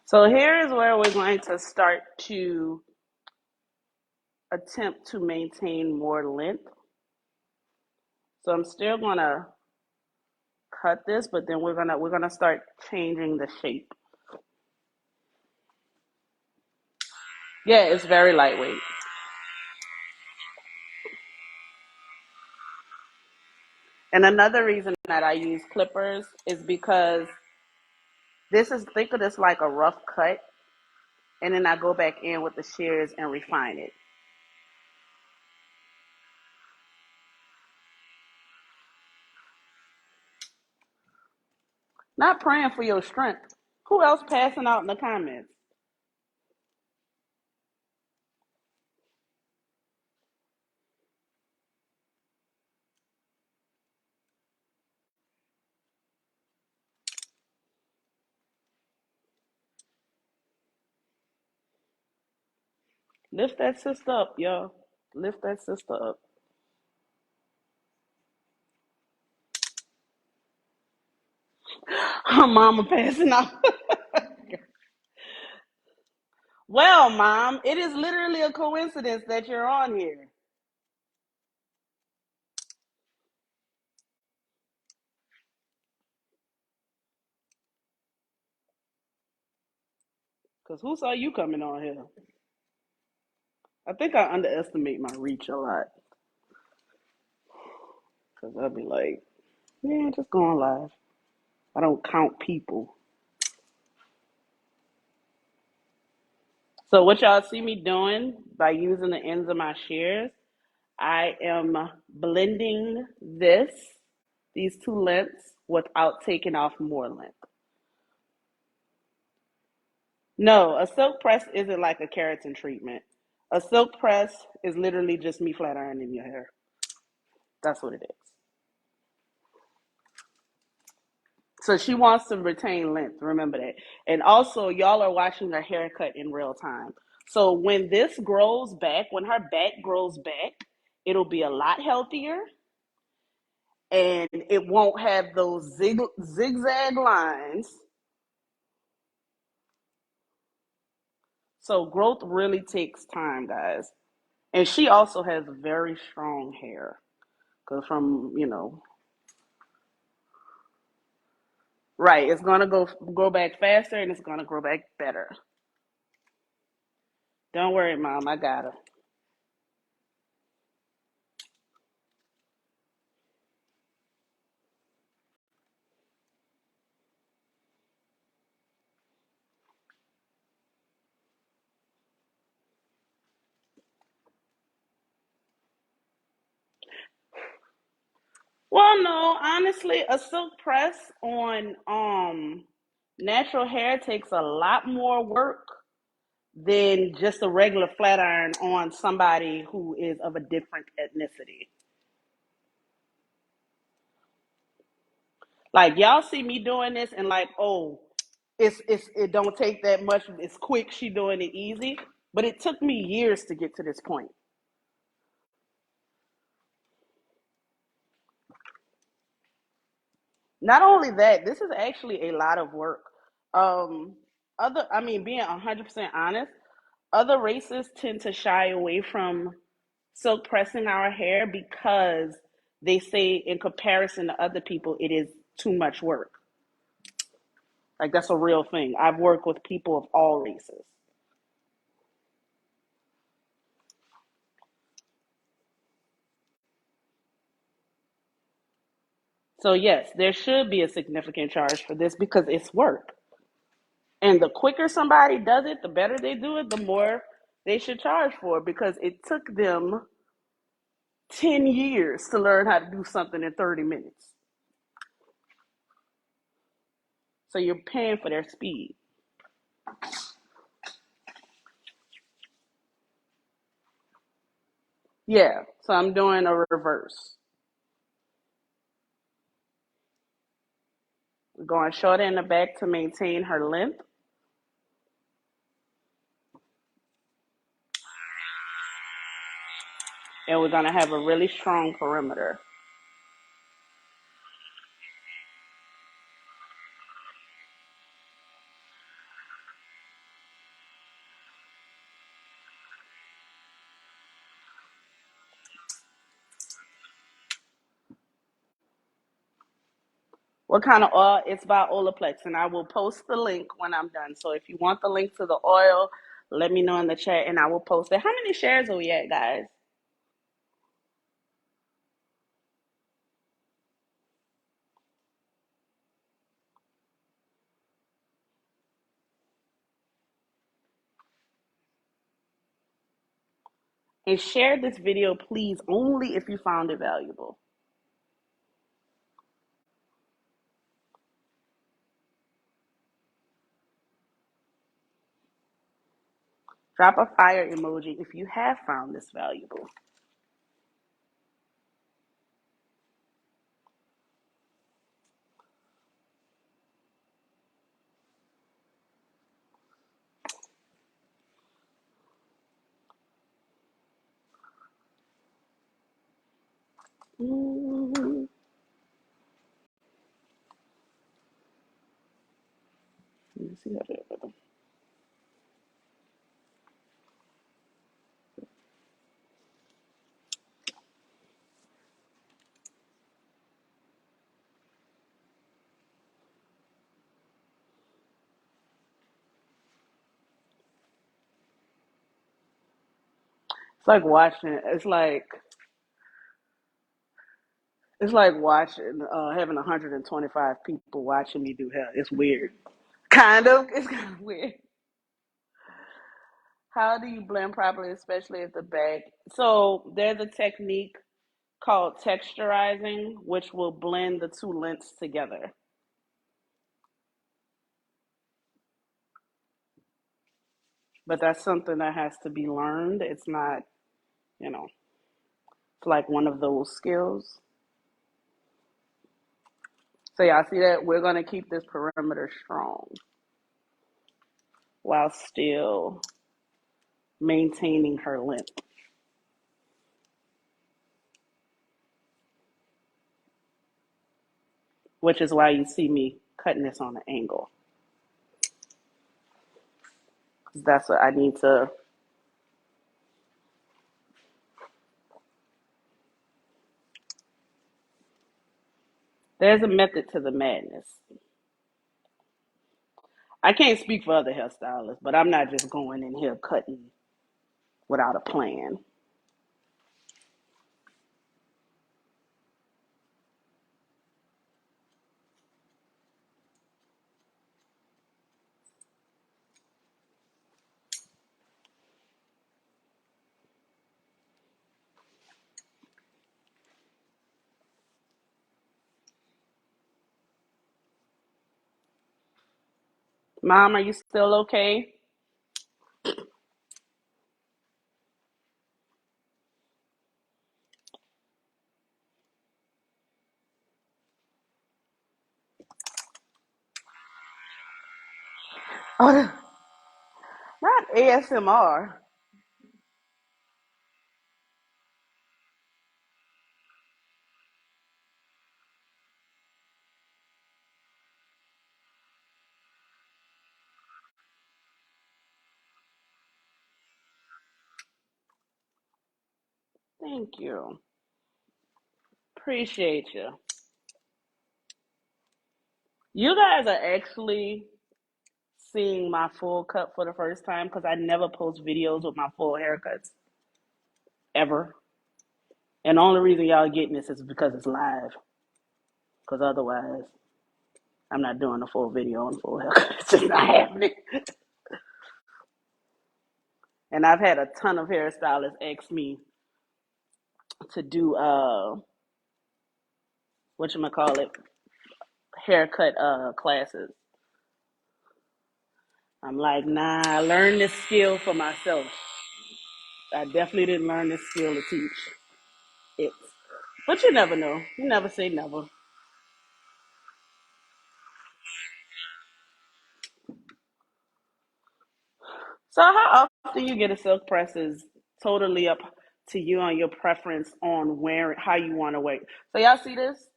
So here is where we're going to start to attempt to maintain more length. So I'm still gonna cut this, but then we're gonna start changing the shape. Yeah, it's very lightweight. And another reason that I use clippers is because think of this like a rough cut, and then I go back in with the shears and refine it. Not praying for your strength. Who else passing out in the comments? Lift that sister up, y'all. Lift that sister up. Her mama passing out. Well, mom, it is literally a coincidence that you're on here. Because who saw you coming on here? I think I underestimate my reach a lot. Because I'll be like, yeah, just going live. I don't count people. So what y'all see me doing by using the ends of my shears, I am blending these two lengths, without taking off more length. No, a silk press isn't like a keratin treatment. A silk press is literally just me flat ironing your hair. That's what it is. So she wants to retain length, remember that. And also, y'all are watching her haircut in real time. So when this grows back, when her back grows back, it'll be a lot healthier, and it won't have those zigzag lines. So growth really takes time, guys. And she also has very strong hair. Because right, it's going to grow back faster, and it's going to grow back better. Don't worry, Mom, I got her. Well, no, honestly, a silk press on natural hair takes a lot more work than just a regular flat iron on somebody who is of a different ethnicity. Like y'all see me doing this and like, oh, it don't take that much. It's quick. She doing it easy, but it took me years to get to this point. Not only that, this is actually a lot of work. Um, being 100% honest, other races tend to shy away from silk pressing our hair because they say, in comparison to other people, it is too much work. Like that's a real thing. I've worked with people of all races. So yes, there should be a significant charge for this because it's work. And the quicker somebody does it, the better they do it, the more they should charge for it because it took them 10 years to learn how to do something in 30 minutes. So you're paying for their speed. Yeah, so I'm doing a reverse. We're going short in the back to maintain her length. And we're going to have a really strong perimeter. What kind of oil? It's by Olaplex, and I will post the link when I'm done. So if you want the link to the oil, let me know in the chat, and I will post it. How many shares are we at, guys? And share this video, please, only if you found it valuable. Drop a fire emoji if you have found this valuable. Mm-hmm. Let me see how that. It's like watching. It's like watching, having 125 people watching me do hair. It's weird. Kind of. It's kind of weird. How do you blend properly, especially if the bag? So there's a technique called texturizing, which will blend the two lengths together. But that's something that has to be learned. It's not, you know, it's like one of those skills. So y'all see that? We're gonna keep this perimeter strong while still maintaining her length, which is why you see me cutting this on an angle. That's what I need to. There's a method to the madness. I can't speak for other hairstylists, but I'm not just going in here cutting without a plan. Mom, are you still okay? Oh, not ASMR. Thank you. Appreciate you. You guys are actually seeing my full cut for the first time because I never post videos with my full haircuts ever. And the only reason y'all getting this is because it's live. Because otherwise, I'm not doing a full video on full haircut. It's just not happening. And I've had a ton of hairstylists ask me to do whatchamacallit, haircut classes. I'm like, nah, I learned this skill for myself. I definitely didn't learn this skill to teach it. But you never know. You never say never. So how often you get a silk press is totally up to you on your preference on where how you want to wait. So y'all see this?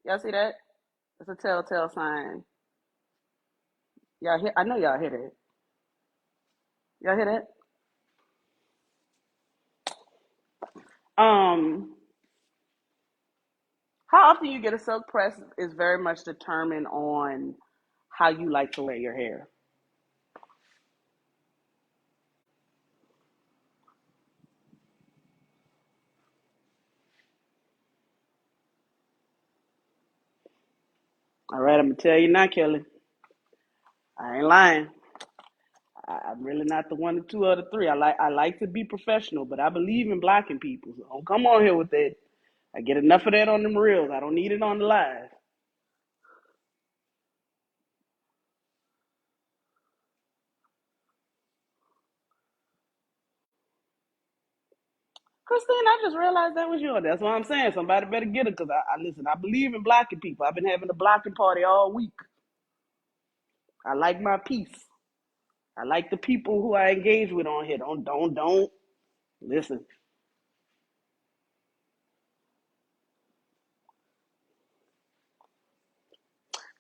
Y'all see that? It's a telltale sign. Y'all hear? I know y'all hear it. Y'all hear that? Um, How often you get a silk press is very much determined on how you like to wear your hair. All right, I'm gonna tell you now, Kelly. I ain't lying. I'm really not the one, the two, or the three. I like to be professional, but I believe in blocking people. So don't come on here with that. I get enough of that on them reels. I don't need it on the live. Christine, I just realized that was yours. That's what I'm saying. Somebody better get it because I listen. I believe in blocking people. I've been having a blocking party all week. I like my peace. I like the people who I engage with on here. Don't listen.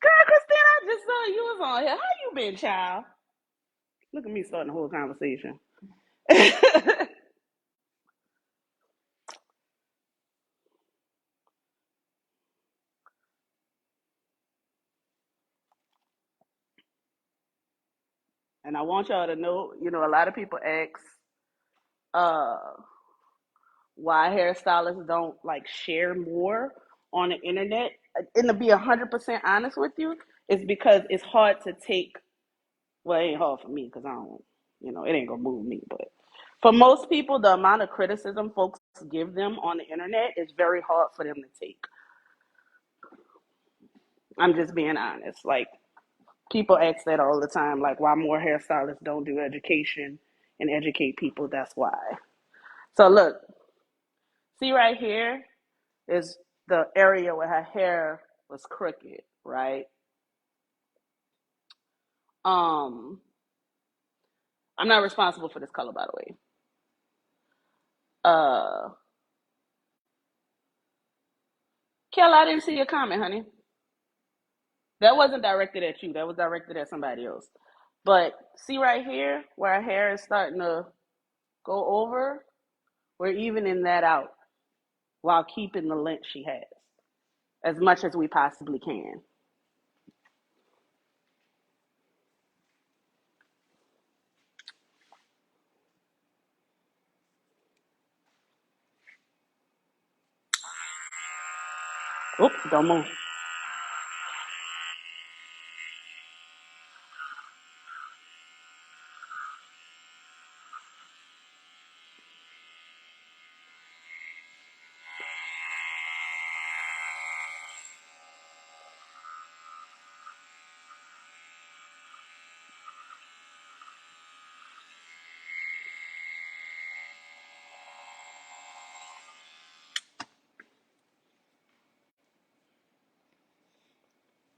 Girl, Christine, I just saw you was on here. How you been, child? Look at me starting the whole conversation. And I want y'all to know, a lot of people ask uh why hairstylists don't like share more on the internet. And to be 100% honest with you, it's because it's hard to take. Well, it ain't hard for me because I don't, it ain't gonna move me. But for most people, the amount of criticism folks give them on the internet is very hard for them to take. I'm just being honest. Like, people ask that all the time, like why more hairstylists don't do education and educate people. That's why. So look, see right here is the area where her hair was crooked, right? Um, I'm not responsible for this color, by the way. Uh, Kel, I didn't see your comment, honey. That wasn't directed at you. That was directed at somebody else. But see right here where her hair is starting to go over? We're evening that out while keeping the length she has as much as we possibly can. Oops, don't move.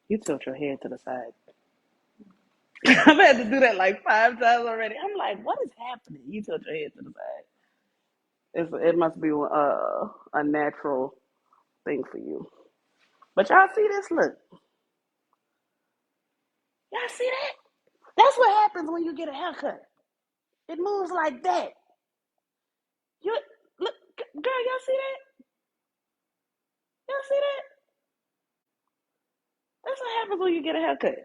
You tilt your head to the side. I've had to do that like 5 times already. I'm like, what is happening? You tilt your head to the side. It must be a natural thing for you. But y'all see this? Look, y'all see that? That's what happens when you get a haircut. It moves like that. You look, girl, y'all see that? Y'all see that? That's what happens when you get a haircut.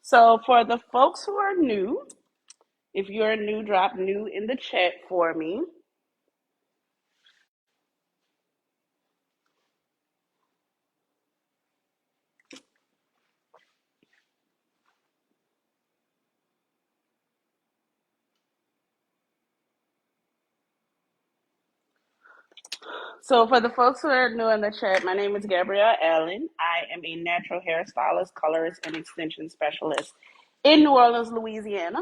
So for the folks who are new, if you're new, drop new in the chat for me. So, for the folks who are new in the chat, my name is Gabrielle Allen. I am a natural hairstylist, colorist, and extension specialist in New Orleans, Louisiana.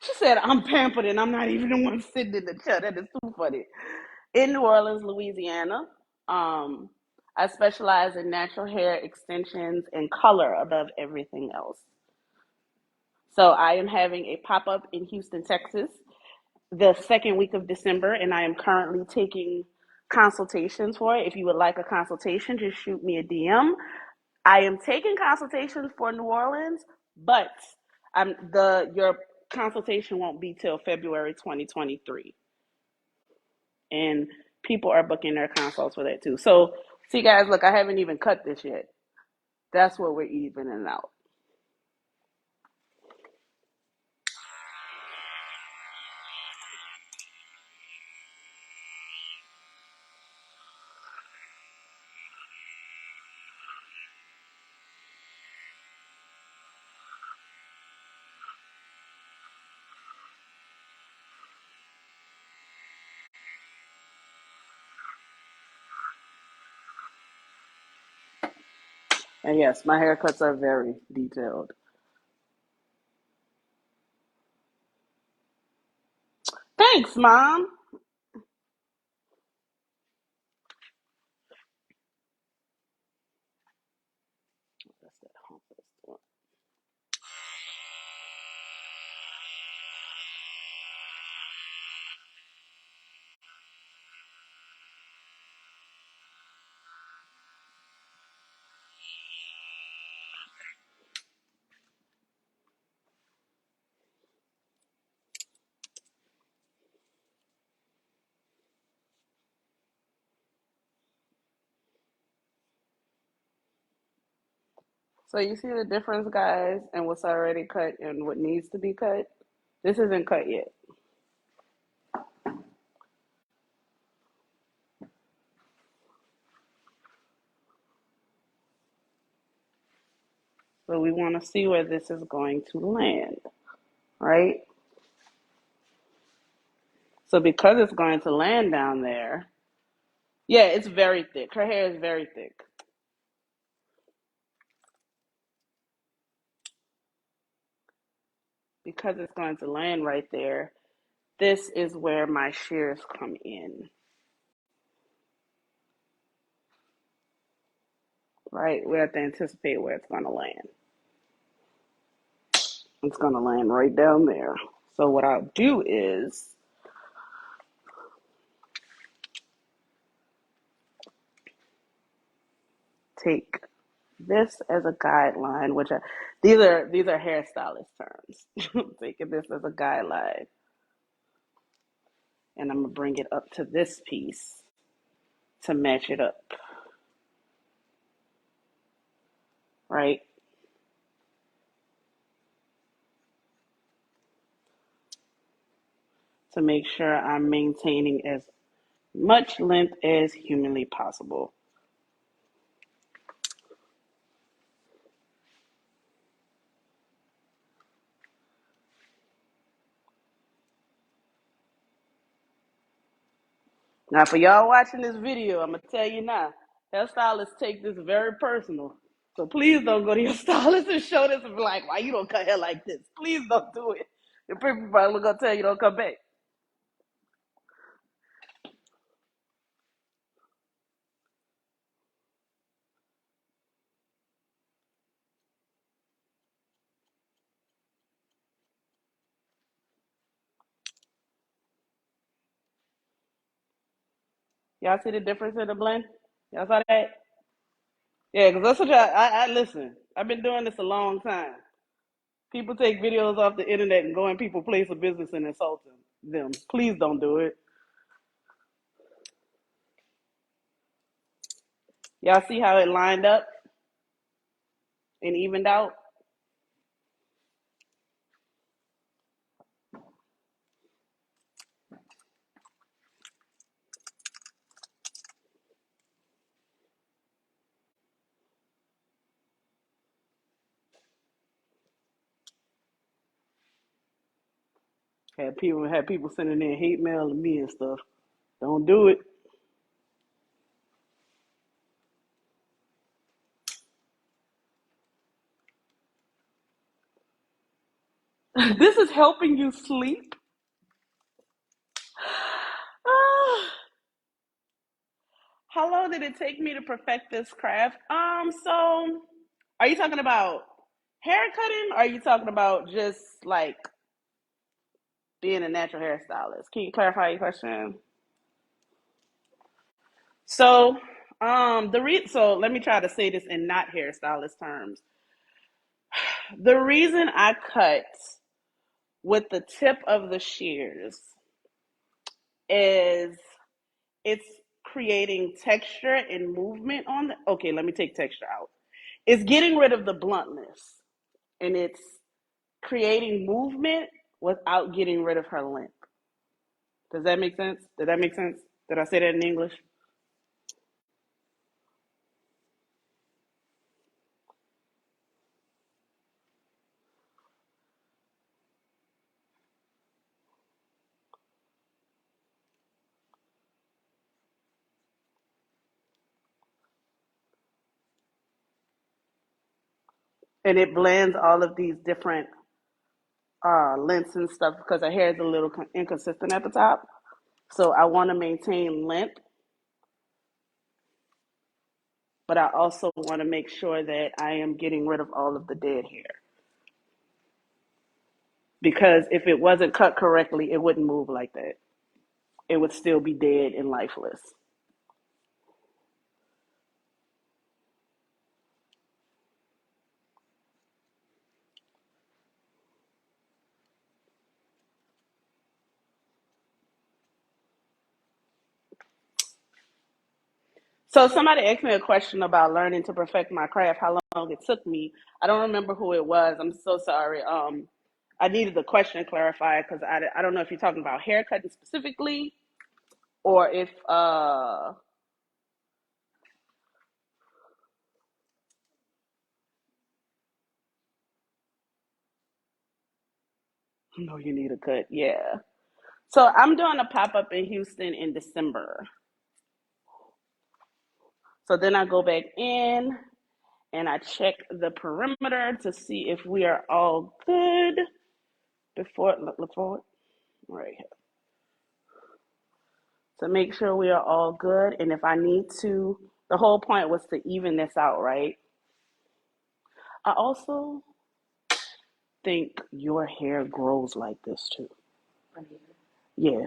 She said, I'm pampered and I'm not even the one sitting in the chat. That is too funny. In New Orleans, Louisiana, um, I specialize in natural hair extensions and color above everything else. So, I am having a pop up in Houston, Texas, the second week of December, and I am currently taking consultations for it. If you would like a consultation, just shoot me a DM. I am taking consultations for New Orleans, but your consultation won't be till February 2023, and people are booking their consults for that too. So, see, guys, look, I haven't even cut this yet. That's what we're evening out. And yes, my haircuts are very detailed. Thanks, Mom. That's that. So you see the difference, guys, and what's already cut and what needs to be cut? This isn't cut yet. So we want to see where this is going to land, right? So because it's going to land down there, yeah, it's very thick. Her hair is very thick. Because it's going to land right there, this is where my shears come in, right? We have to anticipate where it's going to land. It's going to land right down there. So what I'll do is take this as a guideline, these are hairstylist terms. I'm taking this as a guideline, and I'm gonna bring it up to this piece to match it up, right? To make sure I'm maintaining as much length as humanly possible. Now, for y'all watching this video, I'm gonna tell you now, hairstylists take this very personal. So please don't go to your stylist and show this and be like, "Why you don't cut hair like this?" Please don't do it. The people probably gonna tell you don't come back. Y'all see the difference in the blend? Y'all saw that? Yeah, because that's what I listen. I've been doing this a long time. People take videos off the internet and go in people's place of business and insult them. Please don't do it. Y'all see how it lined up and evened out? Had people sending in hate mail to me and stuff. Don't do it. This is helping you sleep. Ah, how long did it take me to perfect this craft? So are you talking about hair cutting or are you talking about just like being a natural hairstylist? Can you clarify your question? So, so let me try to say this in not hairstylist terms. The reason I cut with the tip of the shears is it's creating texture and movement on the. Okay, let me take texture out. It's getting rid of the bluntness and it's creating movement without getting rid of her length. Does that make sense? Did that make sense? Did I say that in English? And it blends all of these different lengths and stuff because her hair is a little inconsistent at the top. So I want to maintain length, but I also want to make sure that I am getting rid of all of the dead hair. Because if it wasn't cut correctly, it wouldn't move like that. It would still be dead and lifeless. So somebody asked me a question about learning to perfect my craft, how long it took me. I don't remember who it was. I'm so sorry. I needed the question clarified because I don't know if you're talking about haircutting specifically or if no, you need a cut. Yeah. So I'm doing a pop up in Houston in December. So then I go back in and I check the perimeter to see if we are all good before look forward. Right here. To make sure we are all good. And if I need to, the whole point was to even this out, right? I also think your hair grows like this too. Yeah.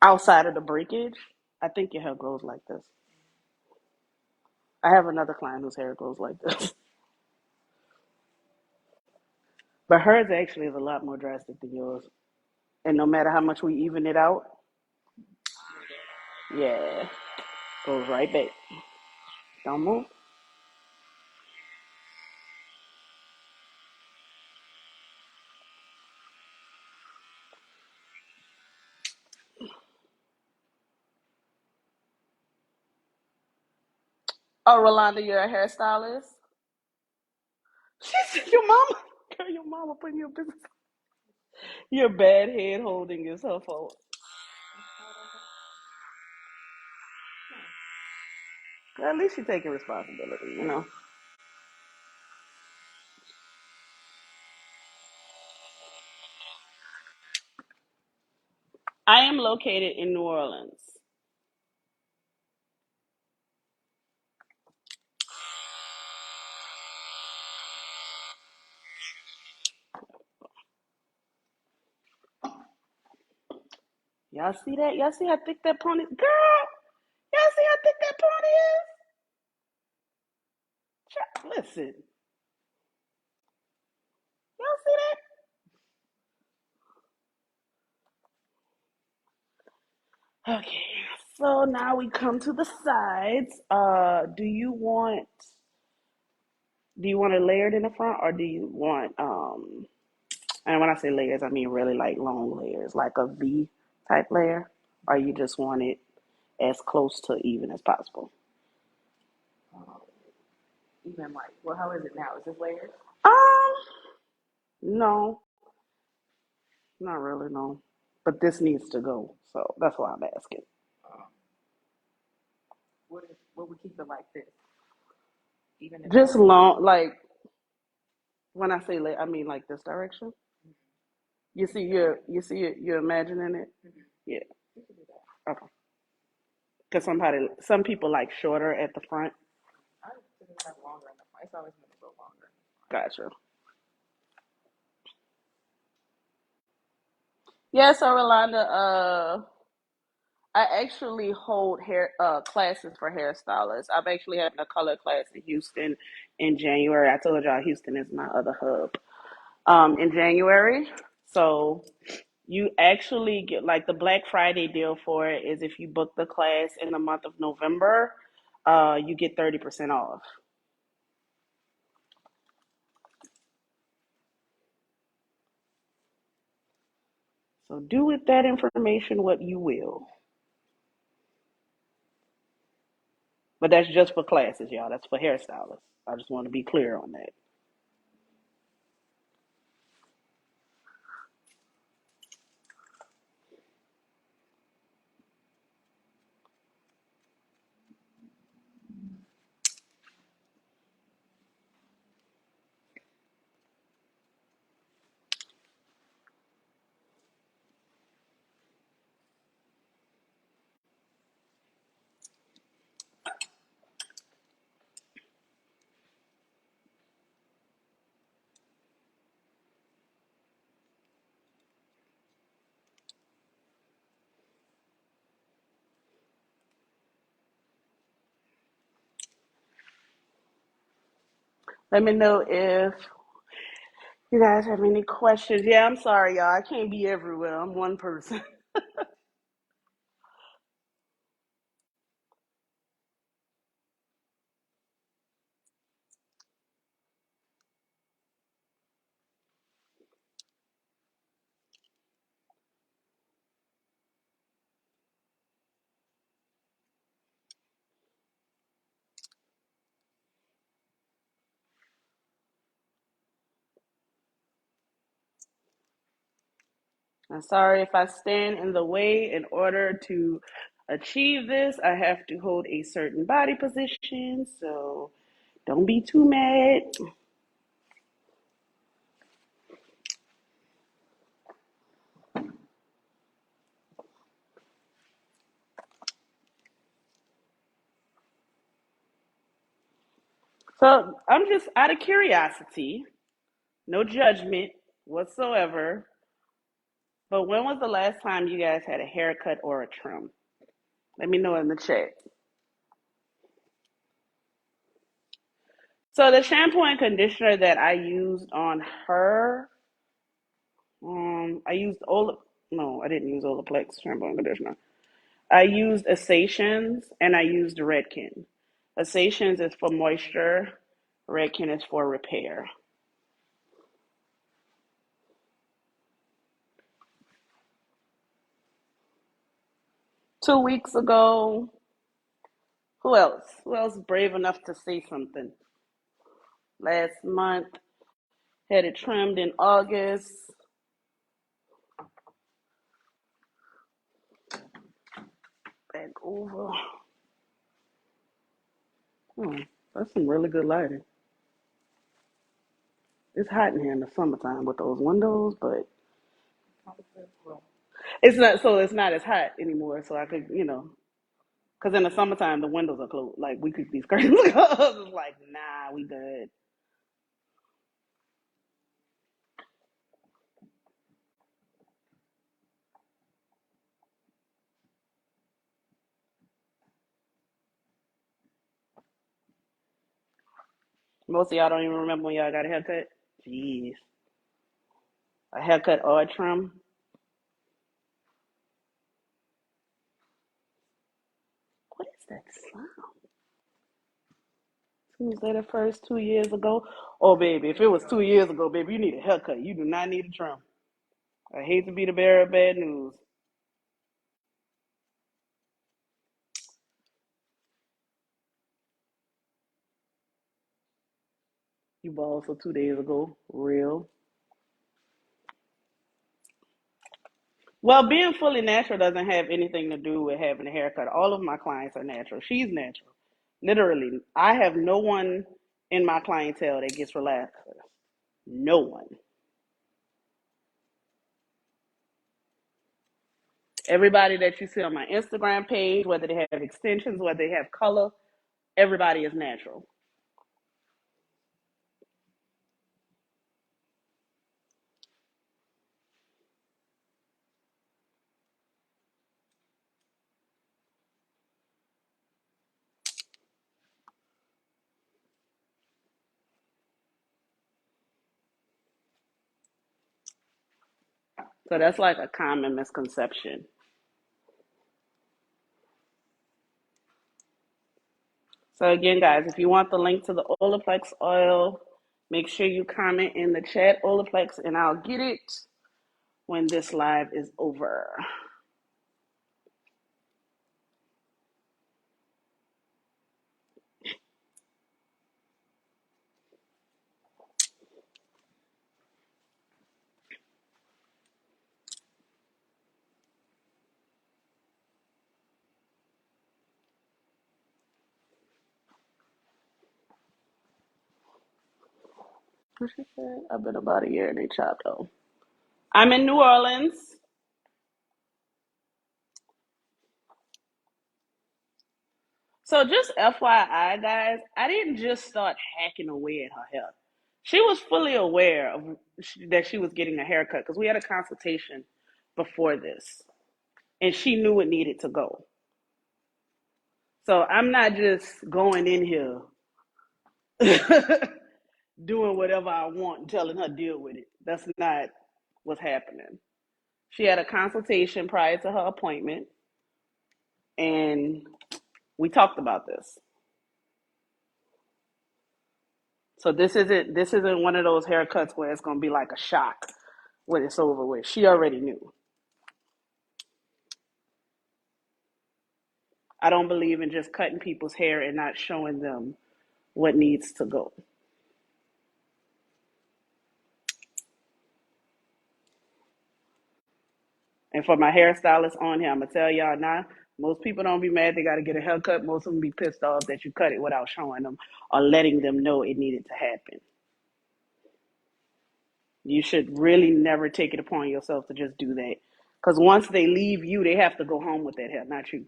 Outside of the breakage, I think your hair grows like this. I have another client whose hair grows like this. But hers actually is a lot more drastic than yours. And no matter how much we even it out, yeah, goes right back. Don't move. Oh, Rolanda, you're a hairstylist? She said, your mama, girl, your mama putting your business. Your bad head holding is her fault. At least you're taking responsibility, you know. I am located in New Orleans. Y'all see that? Y'all see how thick that pony? Girl, y'all see how thick that pony is? Listen, y'all see that? Okay, so now we come to the sides. Do you want it layered in the front or do you want and when I say layers, I mean really like long layers, like a V type layer, or you just want it as close to even as possible? Even like, well, how is it now? Is this layers? Um, no, not really, no. but this needs to go. So that's why I'm asking. Um, what would keep it like this? Even if I Just was to long, like when I say late, I mean like this direction. You're imagining it. mm-hmm. Yeah. We could do that. Okay. Because some people like shorter at the front. I didn't have longer in the front. It's always been a little longer in the front. Gotcha. Yeah. So Rolanda, I actually hold hair classes for hairstylists. I'm actually having a color class in Houston in January. I told y'all Houston is my other hub. In January. So you actually get like the Black Friday deal for it is if you book the class in the month of November, you get 30% off. So do with that information what you will. But that's just for classes, y'all. That's for hairstylists. I just want to be clear on that. Let me know if you guys have any questions. Yeah, I'm sorry, y'all. I can't be everywhere. I'm one person. I'm sorry if I stand in the way. In order to achieve this, I have to hold a certain body position. So don't be too mad. So I'm just out of curiosity, no judgment whatsoever. But when was the last time you guys had a haircut or a trim? Let me know in the chat. So the shampoo and conditioner that I used on her, I used no, I didn't use Olaplex shampoo and conditioner. I used Assations and I used Redken. Assations is for moisture, Redken is for repair. 2 weeks ago, who else? Who else brave enough to say something? Last month, had it trimmed in August. Back over. Hmm, that's some really good lighting. It's hot in here in the summertime with those windows, but Well, it's not. So it's not as hot anymore. So I could, because in the summertime the windows are closed. Like we could these curtains closed. It's like nah, we good. Most of y'all don't even remember when y'all got a haircut. Jeez, a haircut or a trim. What is that sound? Tuesday the first 2 years ago. Oh baby, if it was 2 years ago, baby, you need a haircut. You do not need a trim. I hate to be the bearer of bad news. You bald for 2 days ago. Real. Well, being fully natural doesn't have anything to do with having a haircut. All of my clients are natural. She's natural. Literally, I have no one in my clientele that gets relaxers. No one. Everybody that you see on my Instagram page, whether they have extensions, whether they have color, everybody is natural. So that's like a common misconception. So again, guys, if you want the link to the Olaplex oil, make sure you comment in the chat Olaplex, and I'll get it when this live is over. What she said? I've been about a year and they chopped off. I'm in New Orleans. So just FYI, guys, I didn't just start hacking away at her hair. She was fully aware of that she was getting a haircut because we had a consultation before this, and she knew it needed to go. So I'm not just going in here doing whatever I want and telling her deal with it. That's not what's happening. She had a consultation prior to her appointment, and we talked about this. So this isn't one of those haircuts where it's gonna be like a shock when it's over with. She already knew. I don't believe in just cutting people's hair and not showing them what needs to go. And for my hairstylist on here, I'm gonna tell y'all now, most people don't be mad they gotta get a haircut. Most of them be pissed off that you cut it without showing them or letting them know it needed to happen. You should really never take it upon yourself to just do that. Because once they leave you, they have to go home with that hair, not you.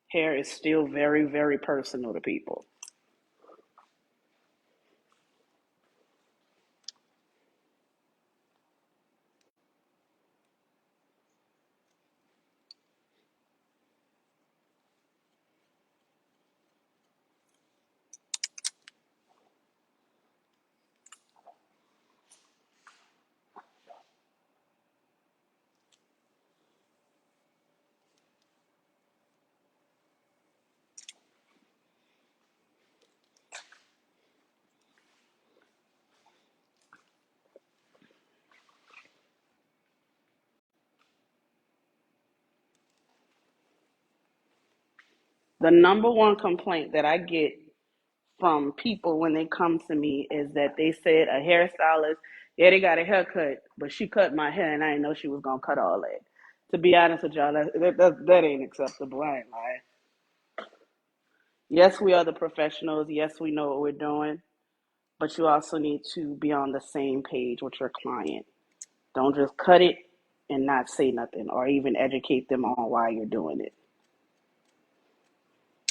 Hair is still very, very personal to people. The number one complaint that I get from people when they come to me is that they said a hairstylist, yeah, they got a haircut, but she cut my hair and I didn't know she was gonna cut all that. To be honest with y'all, that ain't acceptable. I ain't lying. Yes, we are the professionals. Yes, we know what we're doing, but you also need to be on the same page with your client. Don't just cut it and not say nothing or even educate them on why you're doing it.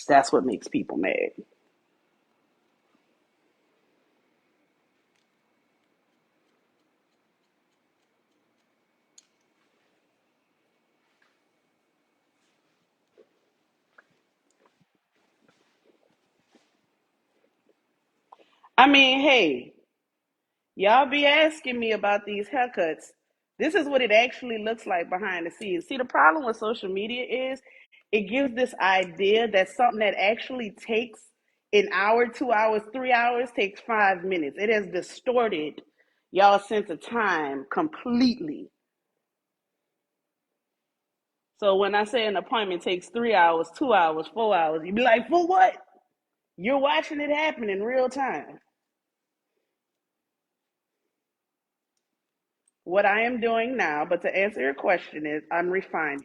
That's what makes people mad. I mean, hey, y'all be asking me about these haircuts. This is what it actually looks like behind the scenes. See, the problem with social media is it gives this idea that something that actually takes an hour, 2 hours, 3 hours takes 5 minutes. It has distorted y'all's sense of time completely. So when I say an appointment takes 3 hours, 2 hours, 4 hours, you be like, for what? You're watching it happen in real time. what I am doing now, but to answer your question is I'm refining.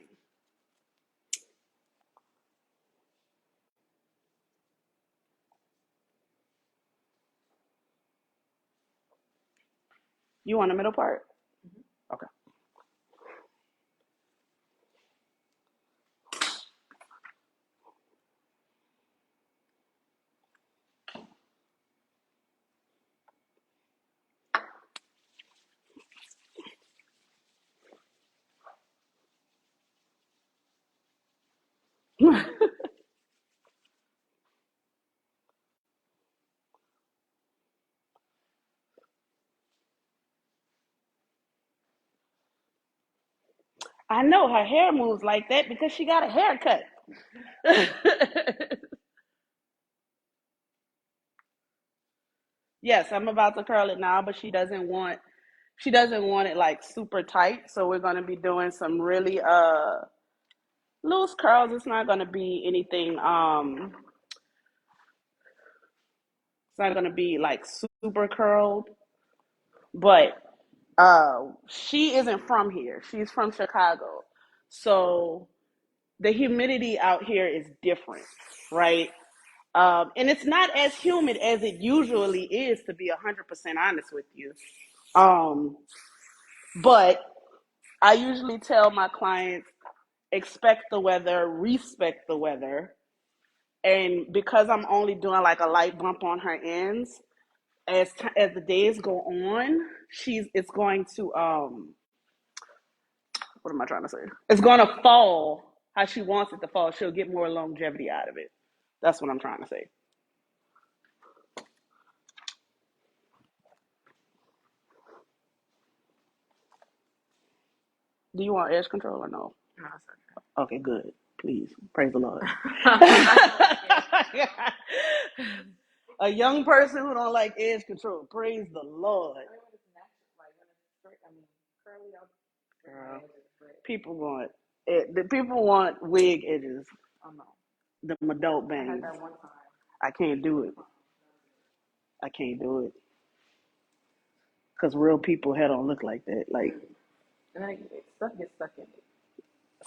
You want the middle part? Okay. I know her hair moves like that because she got a haircut. Yes, I'm about to curl it now, but she doesn't want it like super tight, so we're gonna be doing some really loose curls. It's not gonna be anything it's not gonna be like super curled, but she isn't from here. She's from Chicago. So the humidity out here is different, right? And it's not as humid as it usually is, to be 100% honest with you. Um, but I usually tell my clients expect the weather, respect the weather. And because I'm only doing like a light bump on her ends, as the days go on, it's going to what am I trying to say? It's going to fall how she wants it to fall. She'll get more longevity out of it. That's what I'm trying to say. Do you want edge control or no? No, it's okay. Okay, good. Please, praise the Lord. A young person who don't like edge control, praise the Lord. When it's natural, like when it's straight, I mean, curly, I'll Girl, edges, but people want it. The people want wig edges, oh no. the adult I had bangs. that one time. I can't do it. I can't do it because real people hair don't look like that. Like And then stuff gets stuck in it.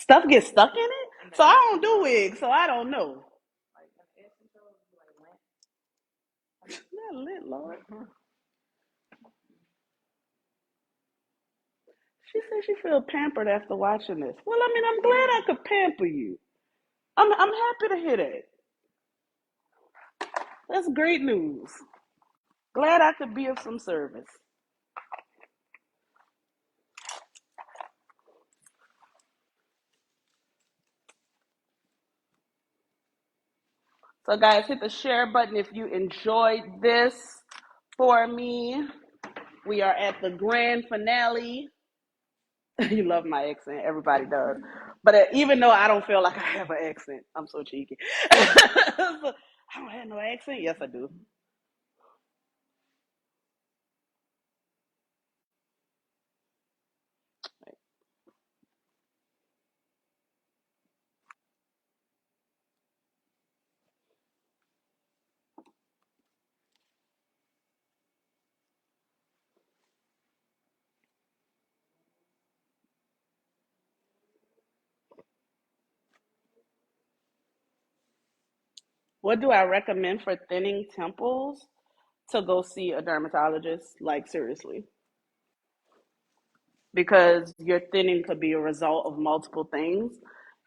stuff gets stuck in it. And the So I edge don't do control, wigs, so I don't know. like when the edge control is like lint. Not lit, Lord. She said she feel pampered after watching this. Well, I mean, I'm glad I could pamper you. I'm happy to hear that. That's great news. Glad I could be of some service. So, guys, hit the share button if you enjoyed this for me. We are at the grand finale. You love my accent. Everybody does. But even though I don't feel like I have an accent, I'm so cheeky. I don't have no accent. Yes, I do. What do I recommend for thinning temples? To go see a dermatologist, like seriously. Because your thinning could be a result of multiple things.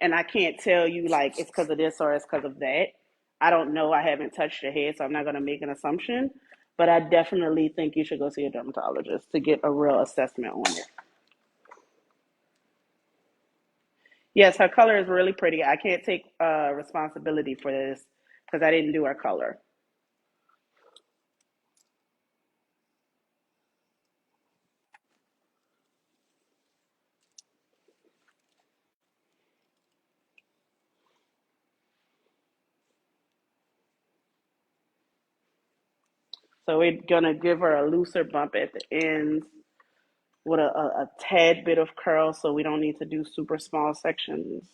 And I can't tell you like it's because of this or it's because of that. I don't know. I haven't touched your head, so I'm not going to make an assumption. But I definitely think you should go see a dermatologist to get a real assessment on it. Yes, her color is really pretty. I can't take responsibility for this because I didn't do her color. So we're going to give her a looser bump at the ends with a tad bit of curl so we don't need to do super small sections.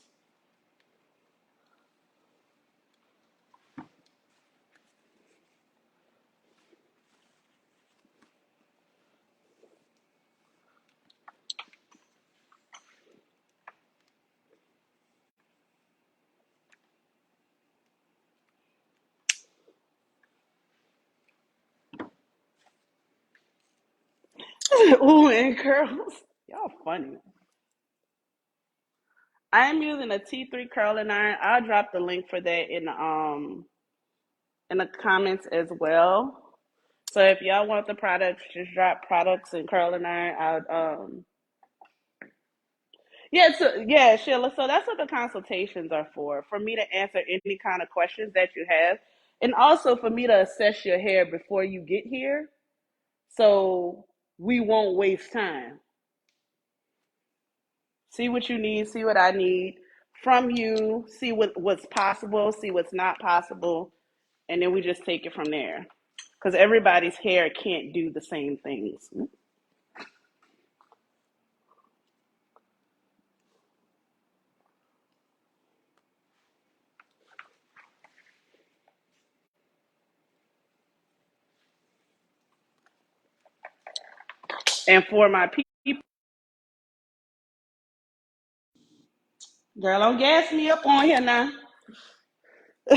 Ooh, and curls. Y'all funny. I am using a T3 curling iron. I'll drop the link for that in the comments as well. So if y'all want the products, just drop products and curling iron. Yeah, Sheila. So that's what the consultations are for me to answer any kind of questions that you have, and also for me to assess your hair before you get here, so we won't waste time. See what you need, see what I need from you, see what's possible, see what's not possible, and then we just take it from there. Because everybody's hair can't do the same things. And for my people, girl, don't gas me up on here now. I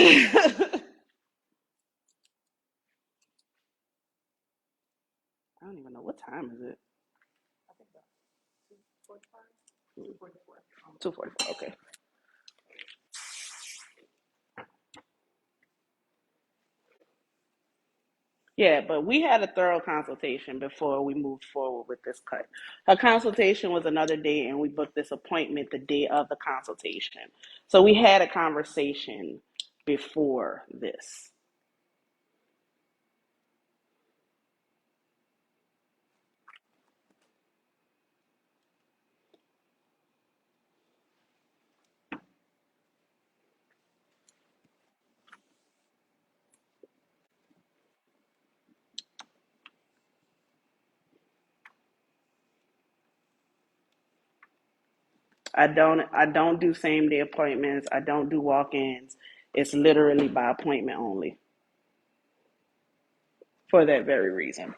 don't even know what time is it. I think about 2:45, 2:44. 2:44. Okay. Yeah, but we had a thorough consultation before we moved forward with this cut. Her consultation was another day, and we booked this appointment the day of the consultation. So we had a conversation before this. I don't do same day appointments. I don't do walk-ins. It's literally by appointment only for that very reason.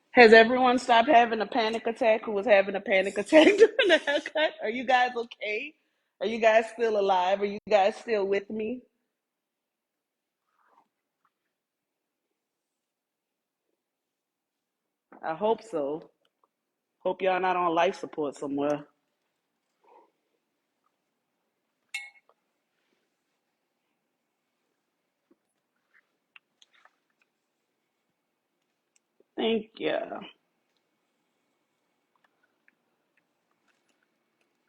Has everyone stopped having a panic attack who was having a panic attack during the haircut? Are you guys okay? Are you guys still alive? Are you guys still with me? I hope so. Hope y'all not on life support somewhere. Thank you.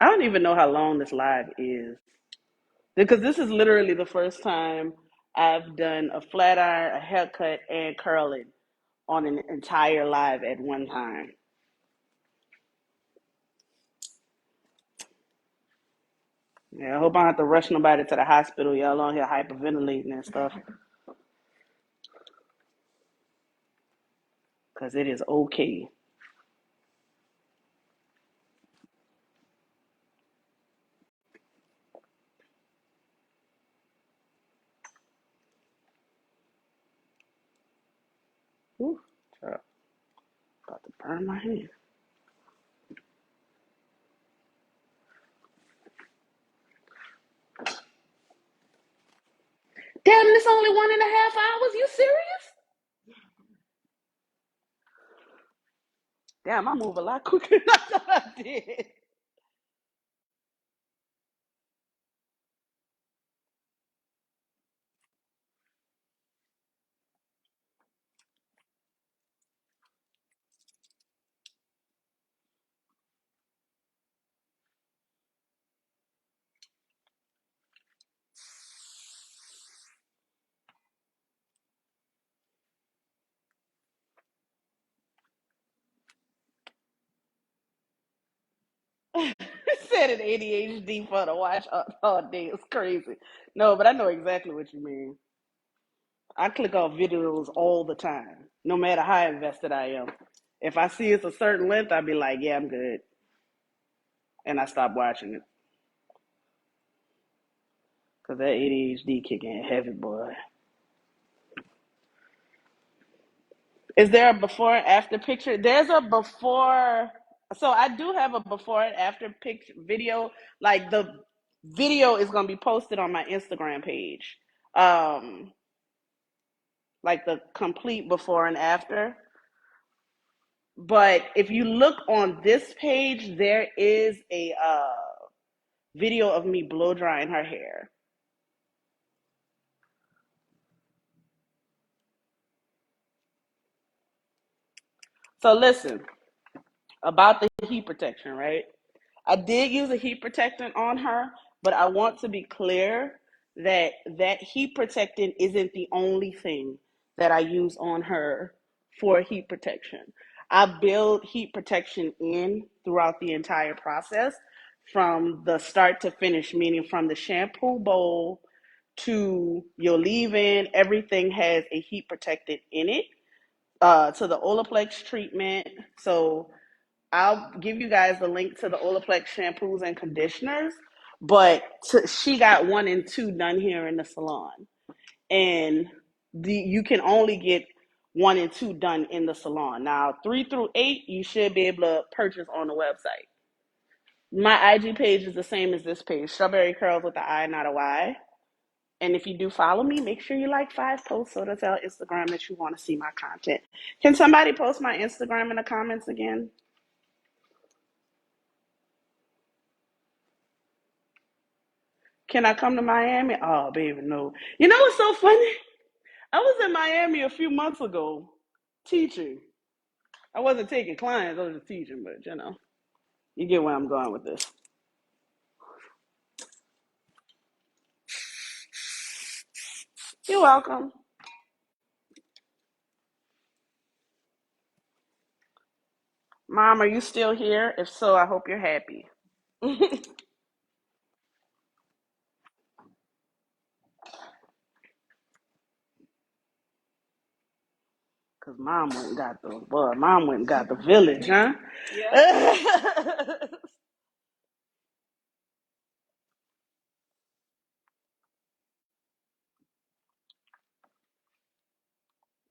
I don't even know how long this live is because this is literally the first time I've done a flat iron, a haircut, and curling on an entire live at one time. Yeah, I hope I don't have to rush nobody to the hospital. Y'all on here hyperventilating and stuff because it is okay. Whew, child, about to burn my hand. Damn, this only 1.5 hours? You serious? Damn, I move a lot quicker than I thought I did. Said an ADHD for to watch all day. It's crazy. No, but I know exactly what you mean. I click off videos all the time, no matter how invested I am. If I see it's a certain length, I'd be like, yeah, I'm good. And I stop watching it. Because that ADHD kicking heavy, boy. Is there a before and after picture? There's a before. So I do have a before and after picture video. Like the video is going to be posted on my Instagram page. Um, like the complete before and after. But if you look on this page, there is a video of me blow drying her hair. So listen, about the heat protection, right? I did use a heat protectant on her, but I want to be clear that that heat protectant isn't the only thing that I use on her for heat protection. I build heat protection in throughout the entire process from the start to finish, meaning from the shampoo bowl to your leave-in, everything has a heat protectant in it. To the Olaplex treatment. So I'll give you guys the link to the Olaplex shampoos and conditioners. But she got 1 and 2 done here in the salon, and you can only get 1 and 2 done in the salon. Now 3 through 8 you should be able to purchase on the website. My IG page is the same as this page, Strawberry Curls with the I, not a Y. And if you do follow me, make sure you like 5 posts so to tell Instagram that you want to see my content. Can somebody post my Instagram in the comments again? Can I come to Miami? Oh, baby, no. You know what's so funny? I was in Miami a few months ago teaching. I wasn't taking clients, I was just teaching, but you get where I'm going with this. You're welcome. Mom, are you still here? If so, I hope you're happy. Because mom went and got the boy, mom went and got the village, huh? Yeah.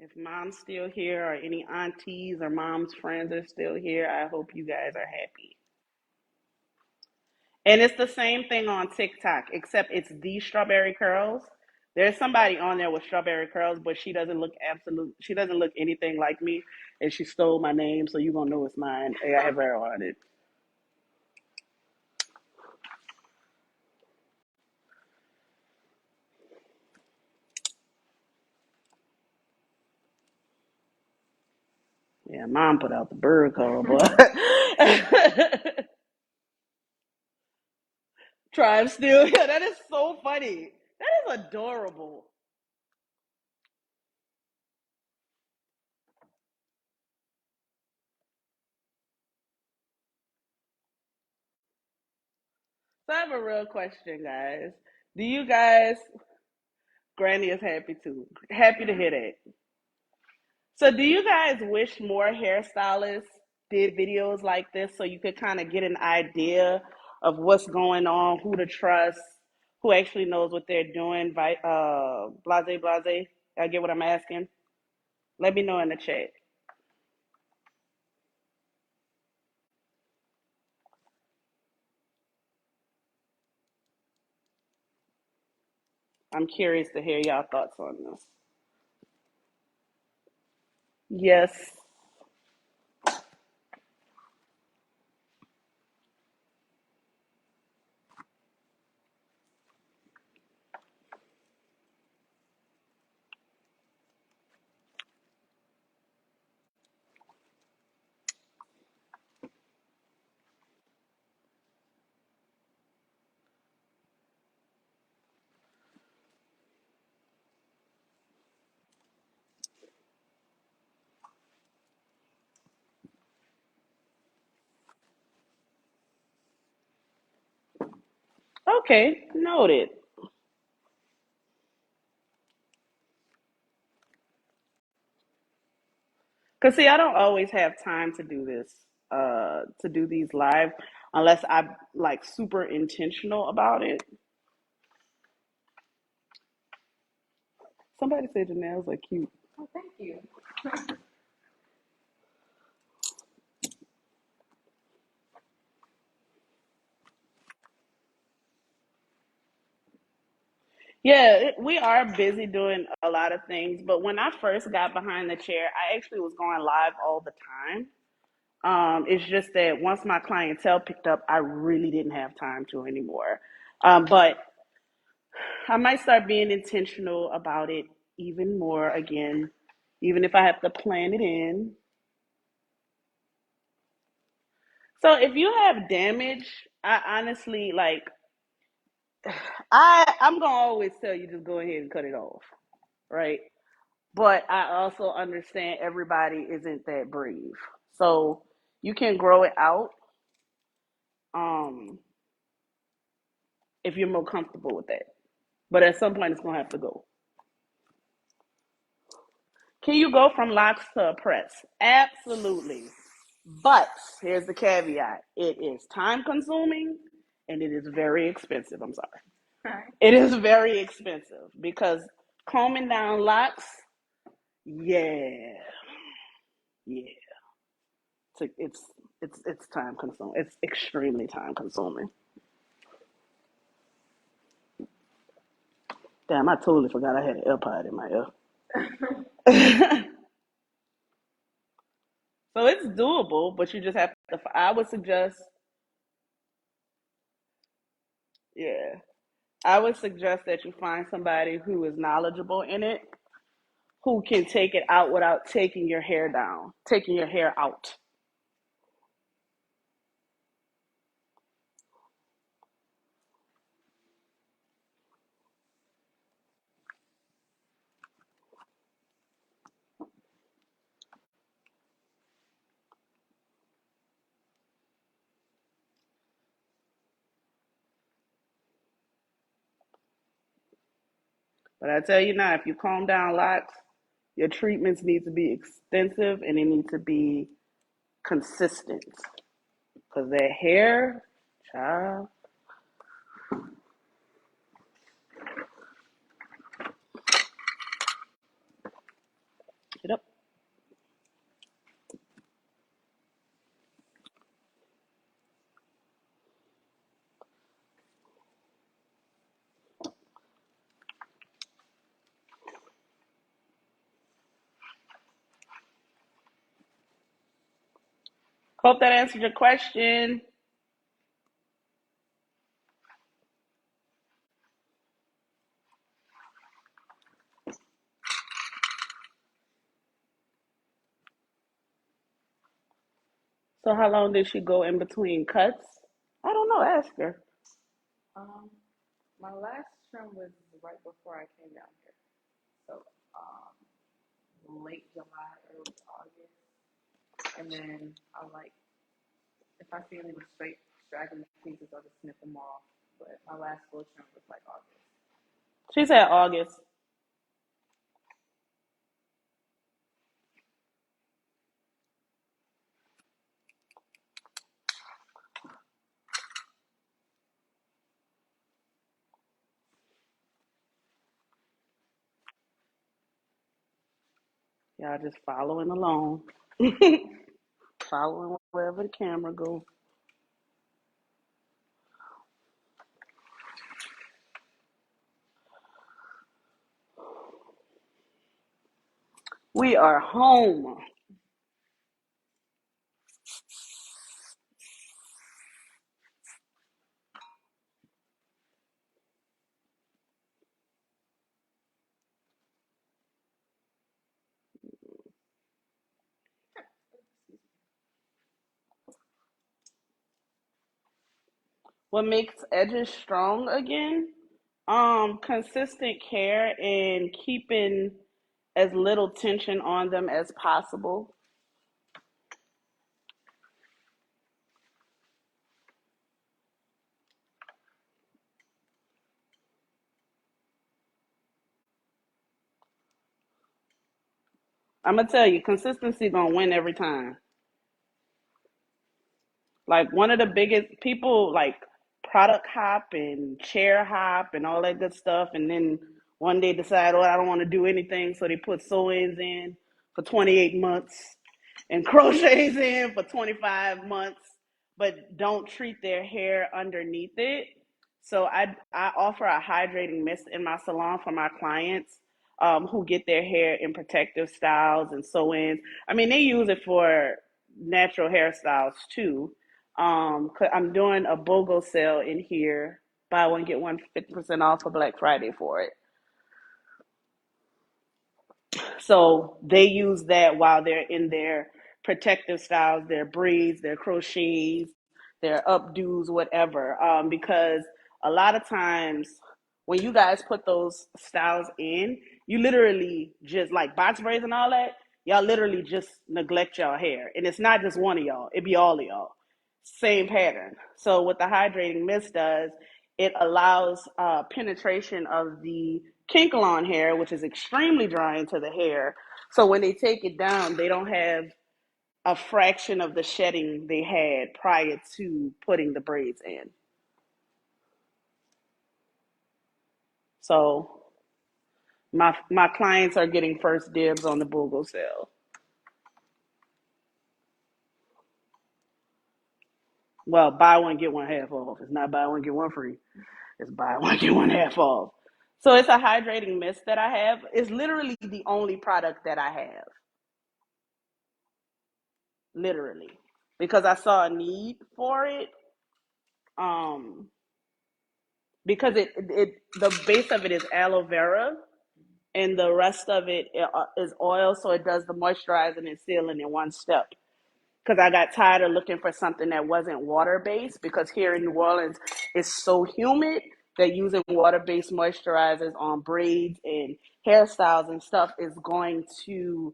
If mom's still here or any aunties or mom's friends are still here, I hope you guys are happy. And it's the same thing on TikTok, except it's the Strawberry Curls. There's somebody on there with Strawberry Curls, but she doesn't look she doesn't look anything like me, and she stole my name, so you're gonna know it's mine. Hey, I have her on it. Yeah, mom put out the bird color, boy. Tribe still, yeah, that is so funny. That is adorable. So I have a real question, guys. Do you guys, Granny is happy too. Happy to hear that. So, do you guys wish more hairstylists did videos like this so you could kind of get an idea of what's going on, who to trust, who actually knows what they're doing? Blase, blase. I get what I'm asking. Let me know in the chat. I'm curious to hear y'all thoughts on this. Yes. Okay, noted. Cause see, I don't always have time to do this, to do these live, unless I'm like super intentional about it. Somebody said your nails are cute. Oh, thank you. Yeah, we are busy doing a lot of things, but when I first got behind the chair, I actually was going live all the time. It's just that once my clientele picked up, I really didn't have time to anymore. But I might start being intentional about it even more again, even if I have to plan it in. So if you have damage, I honestly like I'm gonna always tell you just go ahead and cut it off, right? But I also understand everybody isn't that brave. So you can grow it out um if you're more comfortable with that. But at some point it's gonna have to go. Can you go from locks to a press? Absolutely. But here's the caveat. It is time consuming and it is very expensive. I'm sorry. Right. It is very expensive because combing down locks, yeah, yeah. It's time consuming. It's extremely time consuming. Damn, I totally forgot I had an AirPod in my ear. So it's doable, but you just have to. I would suggest, yeah, I would suggest that you find somebody who is knowledgeable in it, who can take it out without taking your hair down, taking your hair out. But I tell you now, if you calm down locks, your treatments need to be extensive and they need to be consistent. Because that hair, child, get up. Hope that answered your question. So how long did she go in between cuts? I don't know. Ask her. Um, my last trim was right before I came down here. So, late July, early August. And then I like, if I see any straight straggling pieces, I'll just snip them off. But my last full trim was like August. She said August. Y'all just following along. Following wherever the camera goes. We are home. What makes edges strong again? Consistent care and keeping as little tension on them as possible. I'm gonna tell you, consistency gonna win every time. Like one of the biggest people like product hop and chair hop and all that good stuff, and then one day decide, oh, I don't want to do anything, so they put sew-ins in for 28 months and crochets in for 25 months, but don't treat their hair underneath it. So I offer a hydrating mist in my salon for my clients who get their hair in protective styles and sew-ins. I mean, they use it for natural hairstyles too. 'Cause I'm doing a BOGO sale in here. Buy one, get one 50% off for Black Friday for it. So they use that while they're in their protective styles, their braids, their crochets, their updos, whatever. Because a lot of times when you guys put those styles in, you literally just like box braids and all that, y'all literally just neglect y'all hair. And it's not just one of y'all, it be all of y'all. Same pattern. So what the hydrating mist does, it allows penetration of the kinkle hair, which is extremely drying to the hair. So when they take it down, they don't have a fraction of the shedding they had prior to putting the braids in. So my clients are getting first dibs on the BOGO sale. Well, buy one get one half off. It's not buy one get one free. It's buy one get one half off. So it's a hydrating mist that I have. It's literally the only product that I have. Literally. Because I saw a need for it. Um because it the base of it is aloe vera and the rest of it is oil, so it does the moisturizing and sealing in one step. Because I got tired of looking for something that wasn't water based, because here in New Orleans it's so humid that using water based moisturizers on braids and hairstyles and stuff is going to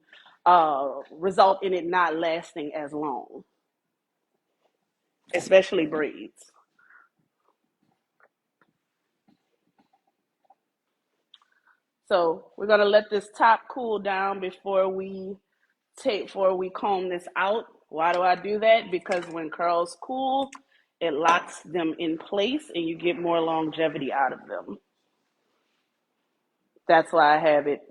result in it not lasting as long, especially braids. So we're gonna let this top cool down before we comb this out. Why do I do that? Because when curls cool, it locks them in place and you get more longevity out of them. That's why I have it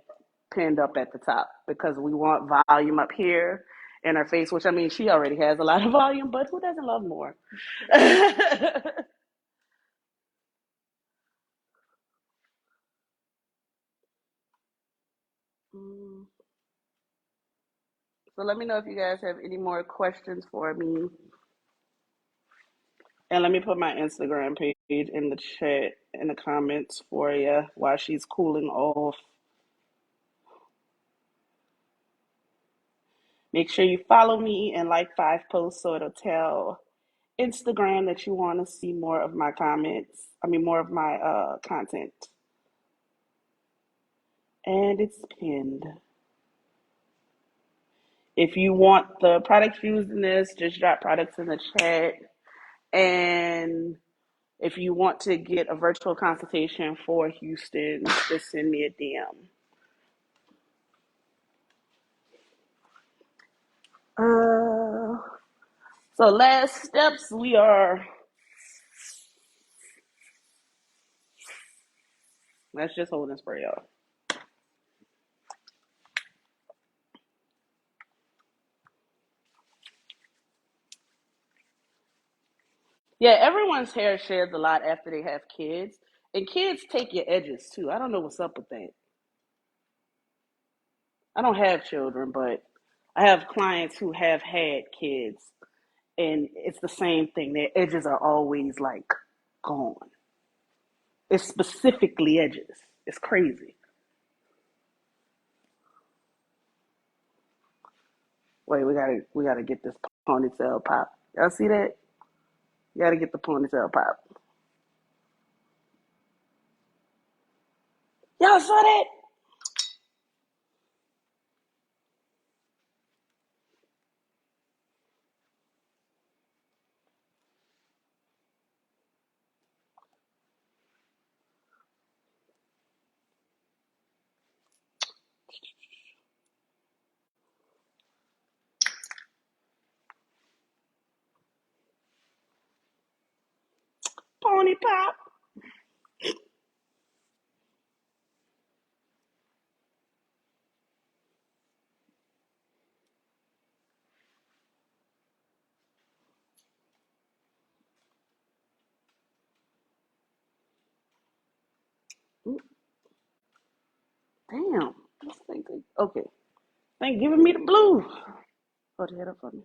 pinned up at the top, because we want volume up here in her face, which I mean, she already has a lot of volume, but who doesn't love more? So let me know if you guys have any more questions for me. And let me put my Instagram page in the chat, in the comments for you while she's cooling off. Make sure you follow me and like 5 posts so it'll tell Instagram that you want to see more of my comments. I mean, more of my content. And it's pinned. If you want the products used in this, just drop products in the chat. And if you want to get a virtual consultation for Houston, just send me a DM. Uh, so last steps, let's just hold and spray, y'all. Yeah, everyone's hair sheds a lot after they have kids. And kids take your edges too. I don't know what's up with that. I don't have children, but I have clients who have had kids, and it's the same thing. Their edges are always like gone. It's specifically edges. It's crazy. Wait, we gotta get this ponytail pop. Y'all see that? You gotta get the ponytail pop. Y'all saw that? Pony pop. Damn. This thing, okay. Thank giving me the blue. Hold your head up for me.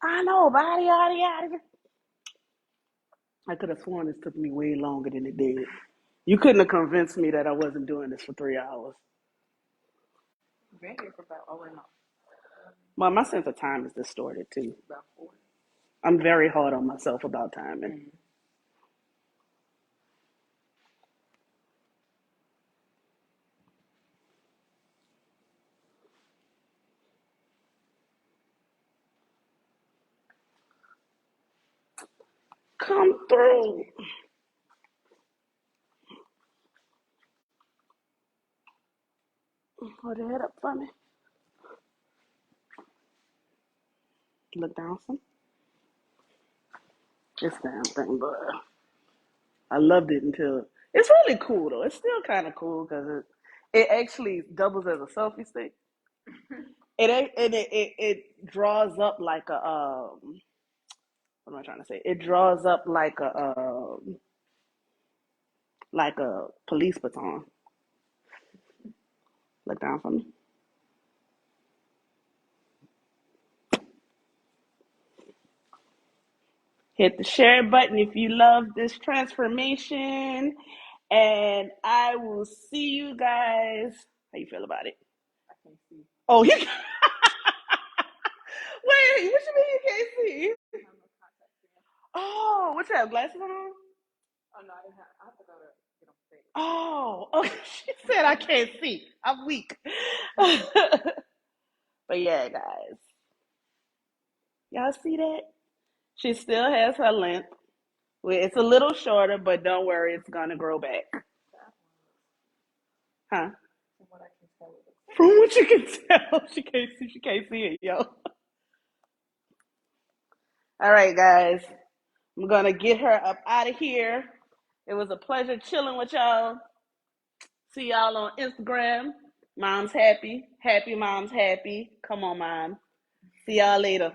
I know, body, yada, yada. I could have sworn this took me way longer than it did. You couldn't have convinced me that I wasn't doing this for 3 hours. You've been here for about, oh, no. Well, my sense of time is distorted too. About 4. I'm very hard on myself about timing. Mm. Come through. Hold your head up for me. Look down some. This damn thing, but I loved it until it's really cool though. It's still kind of cool because it actually doubles as a selfie stick. It draws up like a what am I trying to say? It draws up like a police baton. Look down for me. Hit the share button if you love this transformation. And I will see you guys. How you feel about it? I can't see. Oh, you. Wait, what you mean you can't see? I have no contacts in. Oh, what you have glasses on? Oh, no, I have to go to get them fixed. Oh, okay. She said I can't see. I'm weak. But yeah, guys. Y'all see that? She still has her length. It's a little shorter, but don't worry, it's gonna grow back. Huh? From what I can tell, it looks From what you can tell, she can't see it, yo. All right, guys. I'm gonna get her up out of here. It was a pleasure chilling with y'all. See y'all on Instagram. Mom's happy. Happy mom's happy. Come on, mom. See y'all later.